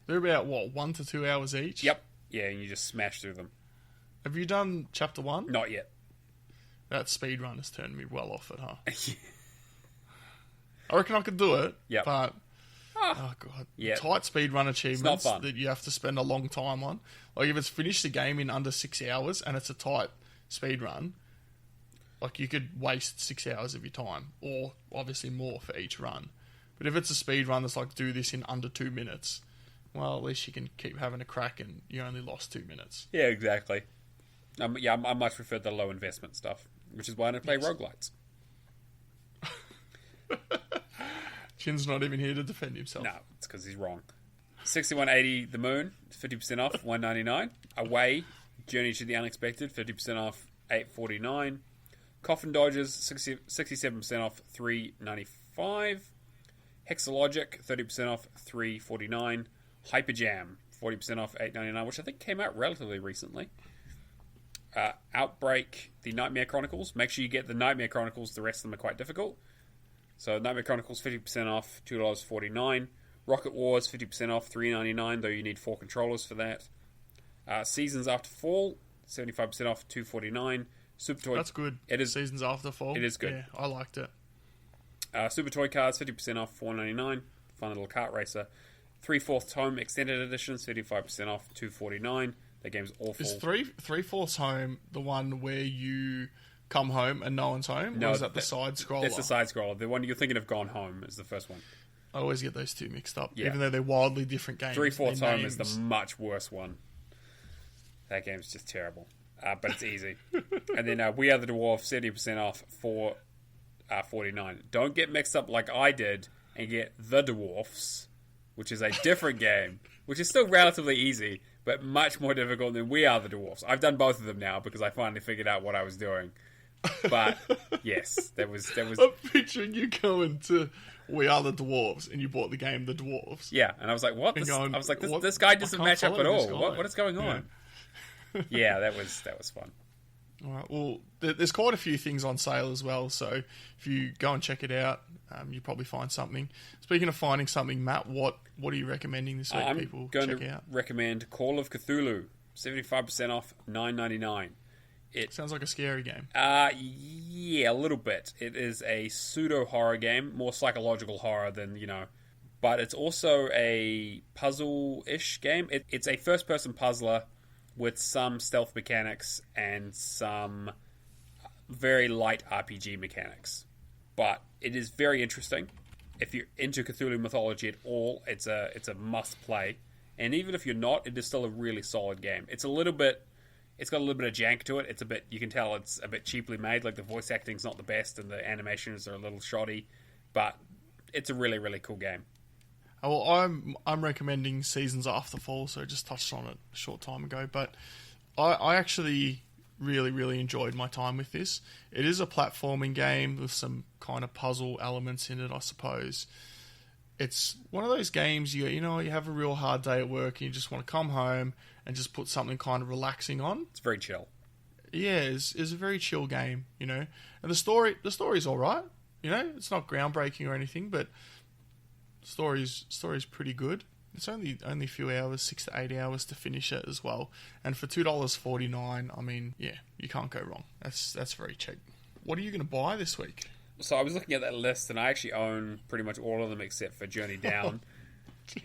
They're about, 1 to 2 hours each? Yep. Yeah, and you just smash through them. Have you done chapter 1? Not yet. That speedrun has turned me well off it, huh? I reckon I could do it, but oh god, tight speedrun achievements that you have to spend a long time on. Like if it's finished the game in under 6 hours and it's a tight speedrun, like you could waste 6 hours of your time, or obviously more for each run. But if it's a speedrun that's like do this in under 2 minutes, well, at least you can keep having a crack and you only lost 2 minutes. Yeah, exactly. I much prefer the low investment stuff, which is why I don't play roguelites. Chin's not even here to defend himself. No, it's because he's wrong. 6180 The Moon, 50% off, $199. Away, Journey to the Unexpected, 50% off, $849. Coffin Dodgers, 67% off, $3.95. Hexalogic, 30% off, $3.49. Hyperjam, 40% off, $8.99, which I think came out relatively recently. Outbreak, the Nightmare Chronicles. Make sure you get the Nightmare Chronicles. The rest of them are quite difficult. So Nightmare Chronicles, 50% off, $2.49. Rocket Wars, 50% off, $3.99, though you need 4 controllers for that. Seasons After Fall, 75% off, $2.49. Super Toy. That's good. It is. Seasons After Fall. It is good. Yeah, I liked it. Super Toy Cars, 50% off, $4.99. Fun little kart racer. 3/4 Home Extended Editions, 35% off, $2.49. That game's awful. Is 3/4 Home the one where you come home and no one's home? No, or is that the side scroller? That's the side scroller. The one you're thinking of, Gone Home, is the first one. I always get those two mixed up, Yeah. even though they're wildly different games. 3/4 Home is the much worse one. That game's just terrible. But it's easy. And then We Are the Dwarf, 70% off, $4.49. Don't get mixed up like I did and get The Dwarfs, which is a different game, which is still relatively easy, but much more difficult than We Are the Dwarfs. I've done both of them now because I finally figured out what I was doing. But yes, there was. I'm picturing you going to We Are the Dwarves and you bought the game The Dwarves. Yeah, and I was like, "What?" I was like, "This guy doesn't match up at all. What is going on?" Yeah, that was fun. All right. Well, there's quite a few things on sale as well. So if you go and check it out, you probably find something. Speaking of finding something, Matt, what are you recommending this week? People going check to out. recommend Call of Cthulhu, 75% off, $9.99. It sounds like a scary game. Yeah, a little bit. It is a pseudo horror game, more psychological horror than but it's also a puzzle-ish game. It's a first-person puzzler with some stealth mechanics and some very light RPG mechanics. But it is very interesting. If you're into Cthulhu mythology at all, it's a must-play. And even if you're not, it is still a really solid game. It's got a little bit of jank to it. You can tell it's a bit cheaply made. Like the voice acting's not the best and the animations are a little shoddy. But it's a really, really cool game. Well, I'm recommending Seasons After Fall, so I just touched on it a short time ago. But I actually really, really enjoyed my time with this. It is a platforming game with some kind of puzzle elements in it, I suppose. It's one of those games you have a real hard day at work and you just want to come home and just put something kind of relaxing on. It's very chill. Yeah, it's a very chill game, And the story's all right, It's not groundbreaking or anything, but story's pretty good. It's only a few hours, 6 to 8 hours to finish it as well. And for $2.49, I mean, yeah, you can't go wrong. That's very cheap. What are you going to buy this week? So I was looking at that list, and I actually own pretty much all of them except for Journey Down.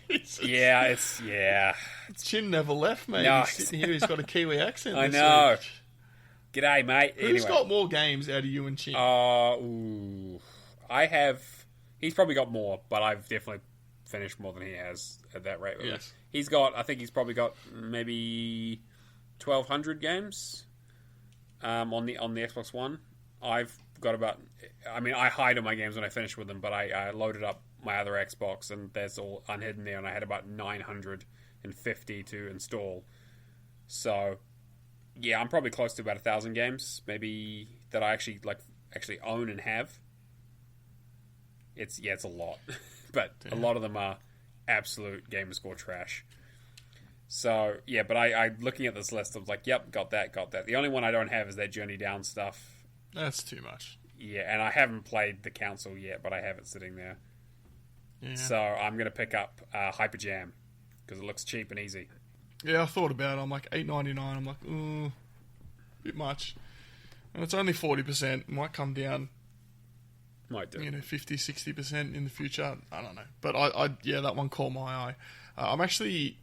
Jesus. Yeah. Chin never left, mate. No, he's sitting here, he's got a Kiwi accent. I this know. week. G'day, mate. Who's got more games out of you and Chin? I have. He's probably got more, but I've definitely finished more than he has at that rate. Yes. I think he's probably got maybe 1,200 games on the Xbox One. I've got about. I mean, I hide all my games when I finish with them, but I loaded up my other Xbox and there's all unhidden there, and I had about 950 to install. So, yeah, I'm probably close to about 1,000 games, maybe that I actually own and have. It's a lot, but a lot of them are absolute Gamerscore trash. So yeah, but I looking at this list, I was like, yep, got that. The only one I don't have is that Journey Down stuff. That's too much. Yeah, and I haven't played the Council yet, but I have it sitting there. Yeah. So I'm gonna pick up Hyperjam because it looks cheap and easy. Yeah, I thought about it. I'm like $8.99. I'm like, bit much, and it's only 40%. It might come down. Might do. 50, 60% in the future. I don't know. But I that one caught my eye. I'm actually,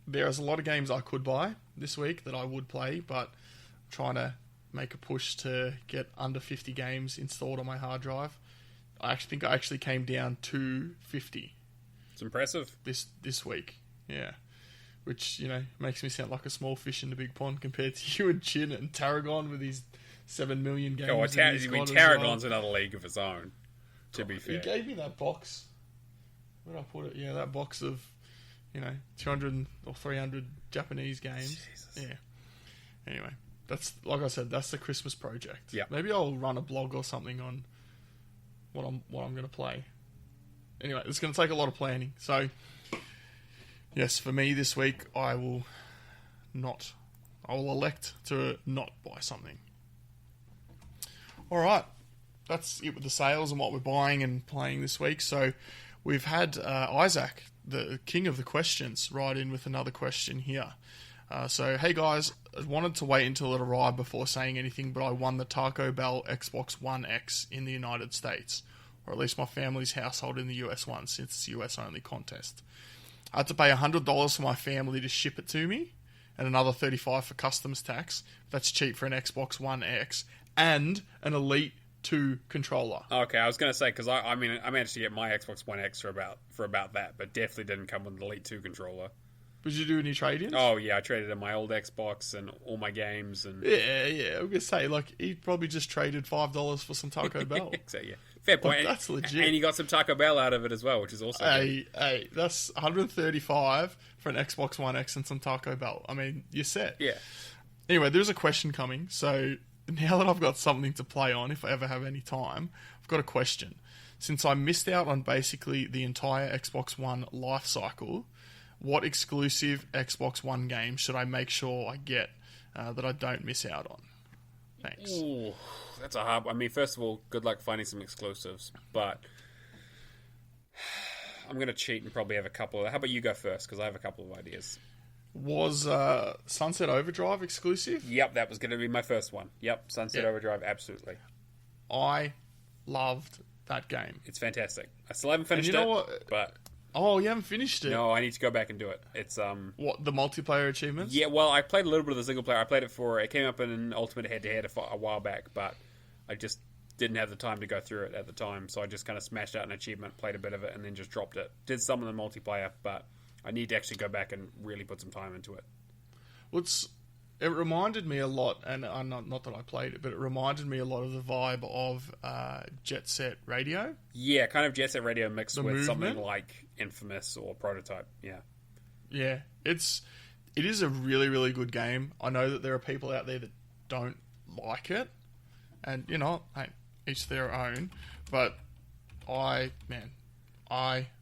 there's a lot of games I could buy this week that I would play, but I'm trying to make a push to get under 50 games installed on my hard drive. I actually think I came down to 50. It's impressive. This week. Yeah. Which, makes me sound like a small fish in the big pond compared to you and Chin and Tarragon with his 7 million games. Tarragon's another league of its own, to be fair. He gave me that box. Where did I put it? Yeah, that box of, 200 or 300 Japanese games. Jesus. Yeah. Anyway. That's, like I said, that's the Christmas project. Yeah. Maybe I'll run a blog or something on what I'm going to play. Anyway, it's going to take a lot of planning. So, yes, for me this week, I will elect to not buy something. All right. That's it with the sales and what we're buying and playing this week. So we've had Isaac, the king of the questions, write in with another question here. So, hey guys, I wanted to wait until it arrived before saying anything, but I won the Taco Bell Xbox One X in the United States, or at least my family's household in the US won, since it's a US only contest. I had to pay $100 for my family to ship it to me, and another $35 for customs tax. That's cheap for an Xbox One X and an Elite 2 controller. Okay, I was going to say, because I managed to get my Xbox One X for about that, but definitely didn't come with an Elite 2 controller. Did you do any trade-ins? Oh, yeah, I traded in my old Xbox and all my games. And Yeah, I was going to say, like, he probably just traded $5 for some Taco Bell. So, yeah, fair point. Like, that's legit. And you got some Taco Bell out of it as well, which is also good. Hey, that's $135 for an Xbox One X and some Taco Bell. I mean, you're set. Yeah. Anyway, there's a question coming, so now that I've got something to play on, if I ever have any time, I've got a question. Since I missed out on basically the entire Xbox One life cycle, what exclusive Xbox One game should I make sure I get that I don't miss out on? Thanks. Ooh, that's a hard... I mean, first of all, good luck finding some exclusives, but I'm going to cheat and probably have a couple. How about you go first, because I have a couple of ideas. Was Sunset Overdrive exclusive? Yep, that was going to be my first one. Yep, Sunset Overdrive, absolutely. I loved that game. It's fantastic. I still haven't finished know what? but... Oh, you haven't finished it? No, I need to go back and do it. It's What, the multiplayer achievements? Yeah, well, I played a little bit of the single player. I played it it came up in an Ultimate Head-to-Head a while back, but I just didn't have the time to go through it at the time, so I just kind of smashed out an achievement, played a bit of it, and then just dropped it. Did some of the multiplayer, but I need to actually go back and really put some time into it. Well, it reminded me a lot, and not that I played it, but it reminded me a lot of the vibe of Jet Set Radio. Yeah, kind of Jet Set Radio mixed with movement. something like Infamous or Prototype, yeah. Yeah, it is a really, really good game. I know that there are people out there that don't like it, and, you know, hey, each their own, but I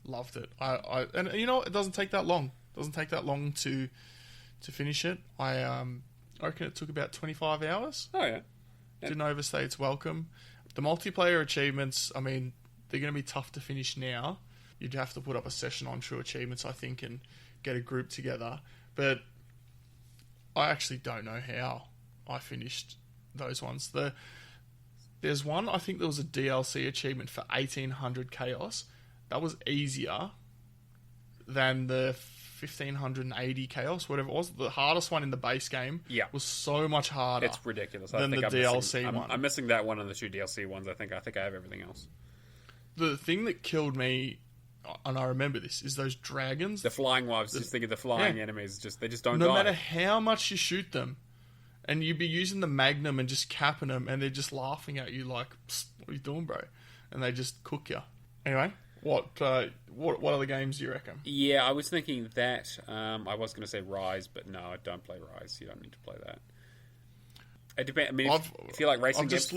loved it. And you know, it doesn't take that long. It doesn't take that long to finish it. I reckon it took about 25 hours. Oh, yeah. Didn't overstay its welcome. The multiplayer achievements, I mean, they're going to be tough to finish now. You'd have to put up a session on True Achievements, I think, and get a group together. But I actually don't know how I finished those ones. There's one, I think there was a DLC achievement for 1800 Chaos. That was easier than the 1580 Chaos, whatever it was. The hardest one in the base game was so much harder. It's ridiculous. Than the DLC one. I'm missing that one and the two DLC ones. I think I have everything else. The thing that killed me, and I remember this, is those dragons. The flying ones. Just think of the flying enemies. They just don't die. No die. matter how much you shoot them, and you'd be using the Magnum and just capping them, and they're just laughing at you like, "What are you doing, bro?" And they just cook you. Anyway, what other games do you reckon? Yeah, I was thinking that. I was going to say Rise, but no, I don't play Rise. You don't need to play that. It depends. I mean, if you like racing games,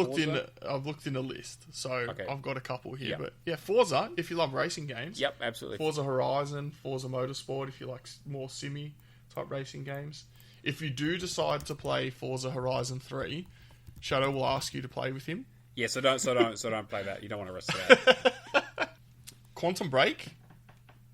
I've looked in a list, so Okay. I've got a couple here. Yep. But yeah, Forza, if you love racing games. Yep, absolutely. Forza Horizon, Forza Motorsport, if you like more simmy type racing games. If you do decide to play Forza Horizon 3, Shadow will ask you to play with him. Yeah, so don't play that. You don't want to risk that. Quantum Break,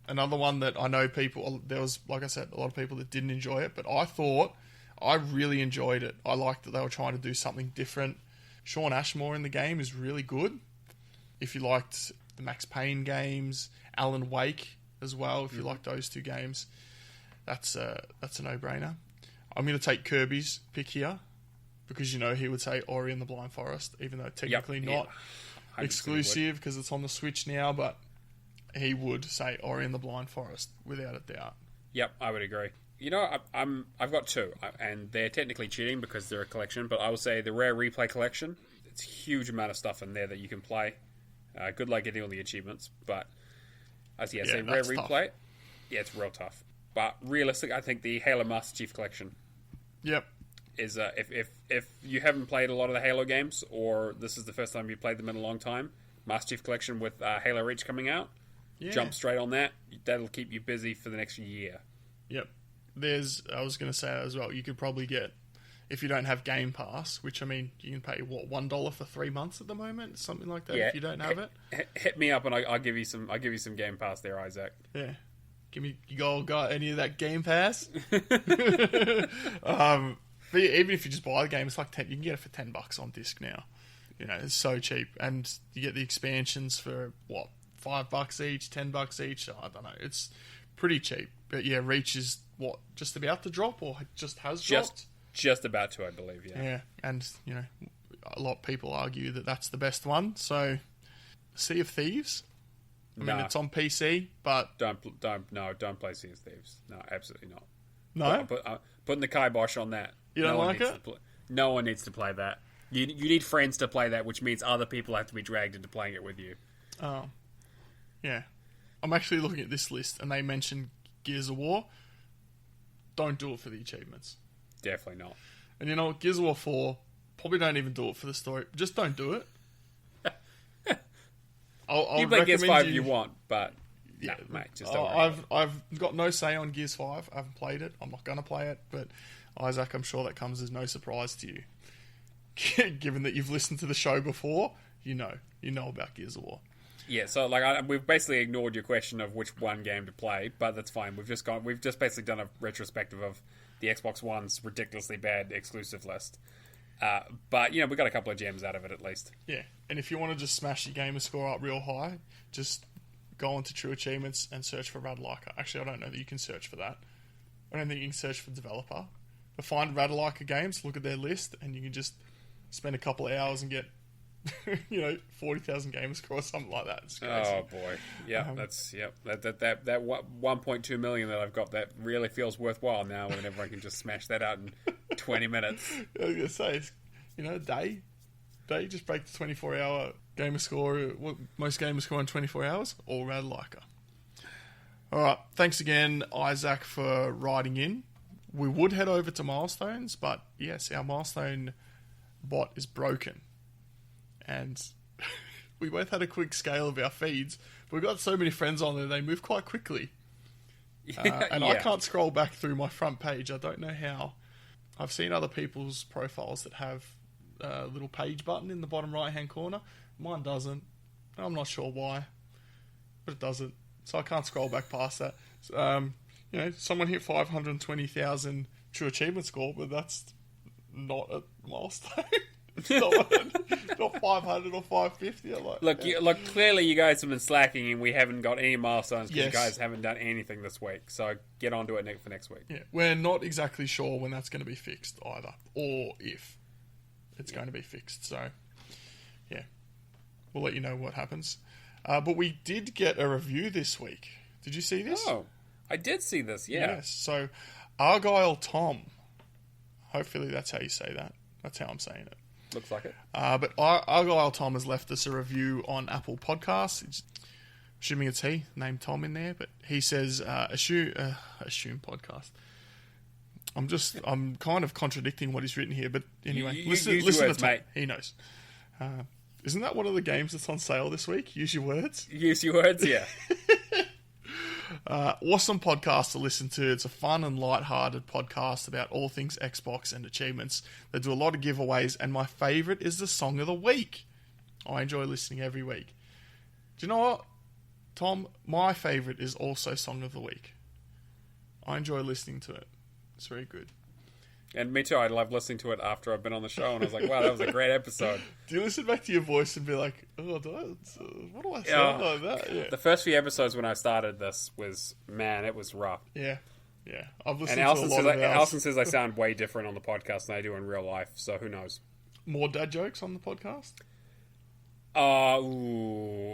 another one that I know there was, like I said, a lot of people that didn't enjoy it, but I really enjoyed it. I liked that they were trying to do something different. Sean Ashmore in the game is really good. If you liked the Max Payne games, Alan Wake as well, if you like those two games, that's a no-brainer. I'm going to take Kirby's pick here, because you know he would say Ori and the Blind Forest, even though technically not exclusive because it's on the Switch now, but he would say Ori and the Blind Forest without a doubt. Yep, I would agree. You know, I've got two, and they're technically cheating because they're a collection, but I will say the Rare Replay Collection, it's a huge amount of stuff in there that you can play. Good luck getting all the achievements, but say Rare Replay, it's real tough. But realistic, I think the Halo Master Chief Collection. Yep. is if you haven't played a lot of the Halo games, or this is the first time you played them in a long time, Master Chief Collection with Halo Reach coming out, jump straight on that. That'll keep you busy for the next year. Yep. I was going to say as well, you could probably get, if you don't have Game Pass, which, I mean, you can pay, what, $1 for 3 months at the moment? Something like that, if you don't have it. Hit me up and I'll give you some Game Pass there, Isaac. Yeah. You got any of that Game Pass? But even if you just buy the game, it's like 10. You can get it for $10 on disc now. You know, it's so cheap, and you get the expansions for what, $5 each, $10 each. I don't know. It's pretty cheap. But yeah, Reach is what, just about to drop, or just has dropped. Just about to, I believe. Yeah. Yeah, and you know, a lot of people argue that that's the best one. So, Sea of Thieves. I mean, it's on PC, but don't play Sea of Thieves. No, absolutely not. No, putting the kibosh on that. You don't like it? No one needs to play that. You need friends to play that, which means other people have to be dragged into playing it with you. Oh, yeah. I'm actually looking at this list, and they mentioned Gears of War. Don't do it for the achievements. Definitely not. And you know what? Gears of War 4, probably don't even do it for the story. Just don't do it. You play Gears 5 if you want, but yeah, no, mate, just don't worry. I've got no say on Gears 5. I haven't played it. I'm not going to play it, but Isaac, I'm sure that comes as no surprise to you. Given that you've listened to the show before, you know about Gears of War. Yeah, so we've basically ignored your question of which one game to play, but that's fine. We've just basically done a retrospective of the Xbox One's ridiculously bad exclusive list. But, you know, we got a couple of gems out of it at least. Yeah, and if you want to just smash your gamer score up real high, just go onto True Achievements and search for Radlaika. Actually, I don't know that you can search for that. I don't think you can search for developer. But find Radlaika Games, look at their list, and you can just spend a couple of hours and get, 40,000 gamer score or something like that. It's crazy. Oh boy, yeah, that 1.2 million that I've got, that really feels worthwhile now when everyone can just smash that out in 20 minutes. I was gonna say, day just break the 24-hour gamer score. Most gamers score in 24 hours. All Radlaika. All right, thanks again, Isaac, for writing in. We would head over to milestones, but yes, our milestone bot is broken. And we both had a quick scale of our feeds. We've got so many friends on there, they move quite quickly. And I can't scroll back through my front page. I don't know how. I've seen other people's profiles that have a little page button in the bottom right-hand corner. Mine doesn't. I'm not sure why, but it doesn't. So I can't scroll back past that. Someone hit 520,000 True Achievement score, but that's not a milestone. not 500 or 550. Look, clearly you guys have been slacking and we haven't got any milestones because you guys haven't done anything this week. So get on to it for next week. Yeah, we're not exactly sure when that's going to be fixed either, or if it's going to be fixed. So, yeah, we'll let you know what happens. But we did get a review this week. Did you see this? Oh, I did see this, yeah. Yes, so Argyle Tom. Hopefully that's how you say that. That's how I'm saying it. Looks like it. But Argyle Tom has left us a review on Apple Podcasts. It's, assuming it's he, named Tom in there, but he says, assume podcast. I'm kind of contradicting what he's written here, but anyway, listen to Tom. Mate. He knows. Isn't that one of the games that's on sale this week? Use your words. Use your words, yeah. Awesome podcast to listen to. It's a fun and light-hearted podcast about all things Xbox and achievements. They do a lot of giveaways, and my favourite is the Song of the Week. I enjoy listening every week. Do you know what, Tom? My favourite is also Song of the Week. I enjoy listening to it. It's very good. And me too. I love listening to it after I've been on the show, and I was like, wow, that was a great episode. Do you listen back to your voice and be like, what do I sound like that? Yeah. The first few episodes when I started this it was rough. Yeah. I've listened to a lot of ours. Alison says I sound way different on the podcast than I do in real life, so who knows? More dad jokes on the podcast?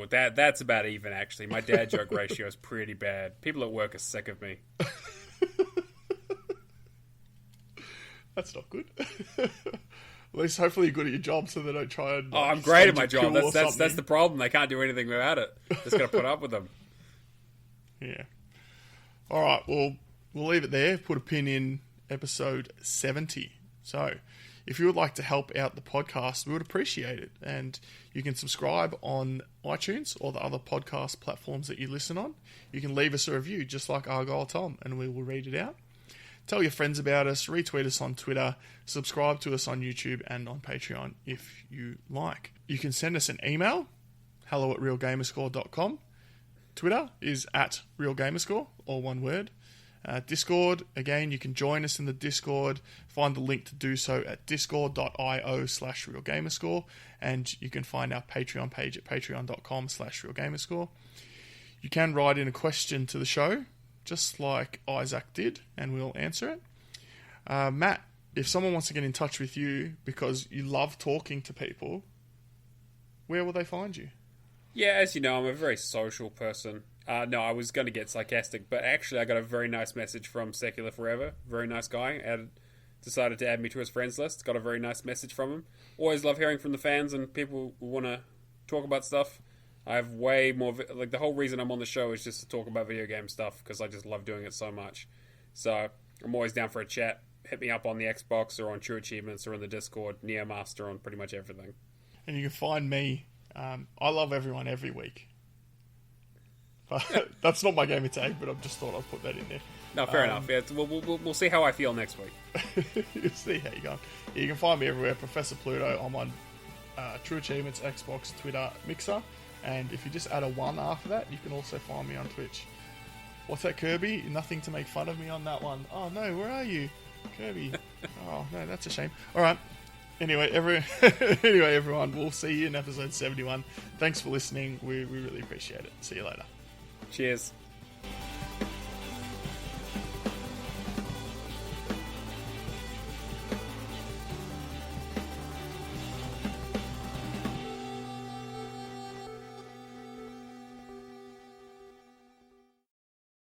That's about even, actually. My dad joke ratio is pretty bad. People at work are sick of me. That's not good. At least hopefully you're good at your job so they don't try and... I'm great at my job. That's the problem. They can't do anything without it. Just got to put up with them. Yeah. All right, well, we'll leave it there. Put a pin in episode 70. So if you would like to help out the podcast, we would appreciate it. And you can subscribe on iTunes or the other podcast platforms that you listen on. You can leave us a review just like Argyle Tom, and we will read it out. Tell your friends about us, retweet us on Twitter, subscribe to us on YouTube and on Patreon if you like. You can send us an email, hello@realgamerscore.com. Twitter is @realgamerscore, all one word. Discord, again, you can join us in the Discord. Find the link to do so at discord.io/realgamerscore, and you can find our Patreon page at patreon.com/realgamerscore. You can write in a question to the show, just like Isaac did, and we'll answer it. Matt, if someone wants to get in touch with you because you love talking to people, where will they find you? Yeah, as you know, I'm a very social person. No, I was going to get sarcastic, but actually I got a very nice message from Secular Forever. Very nice guy. Decided to add me to his friends list. Got a very nice message from him. Always love hearing from the fans and people who want to talk about stuff. I have way more... the whole reason I'm on the show is just to talk about video game stuff, because I just love doing it so much. So I'm always down for a chat. Hit me up on the Xbox or on True Achievements or in the Discord. Neomaster on pretty much everything. And you can find me... I love everyone every week. But that's not my gamer tag, but I just thought I'd put that in there. No, fair enough. Yeah, we'll see how I feel next week. You'll see how you're going. Yeah, you can find me everywhere. Professor Pluto. I'm on True Achievements, Xbox, Twitter, Mixer. And if you just add a 1 after that, you can also find me on Twitch. What's that, Kirby? Nothing to make fun of me on that one. Oh, no, where are you? Kirby. Oh, no, that's a shame. All right. Anyway, everyone, we'll see you in episode 71. Thanks for listening. We really appreciate it. See you later. Cheers.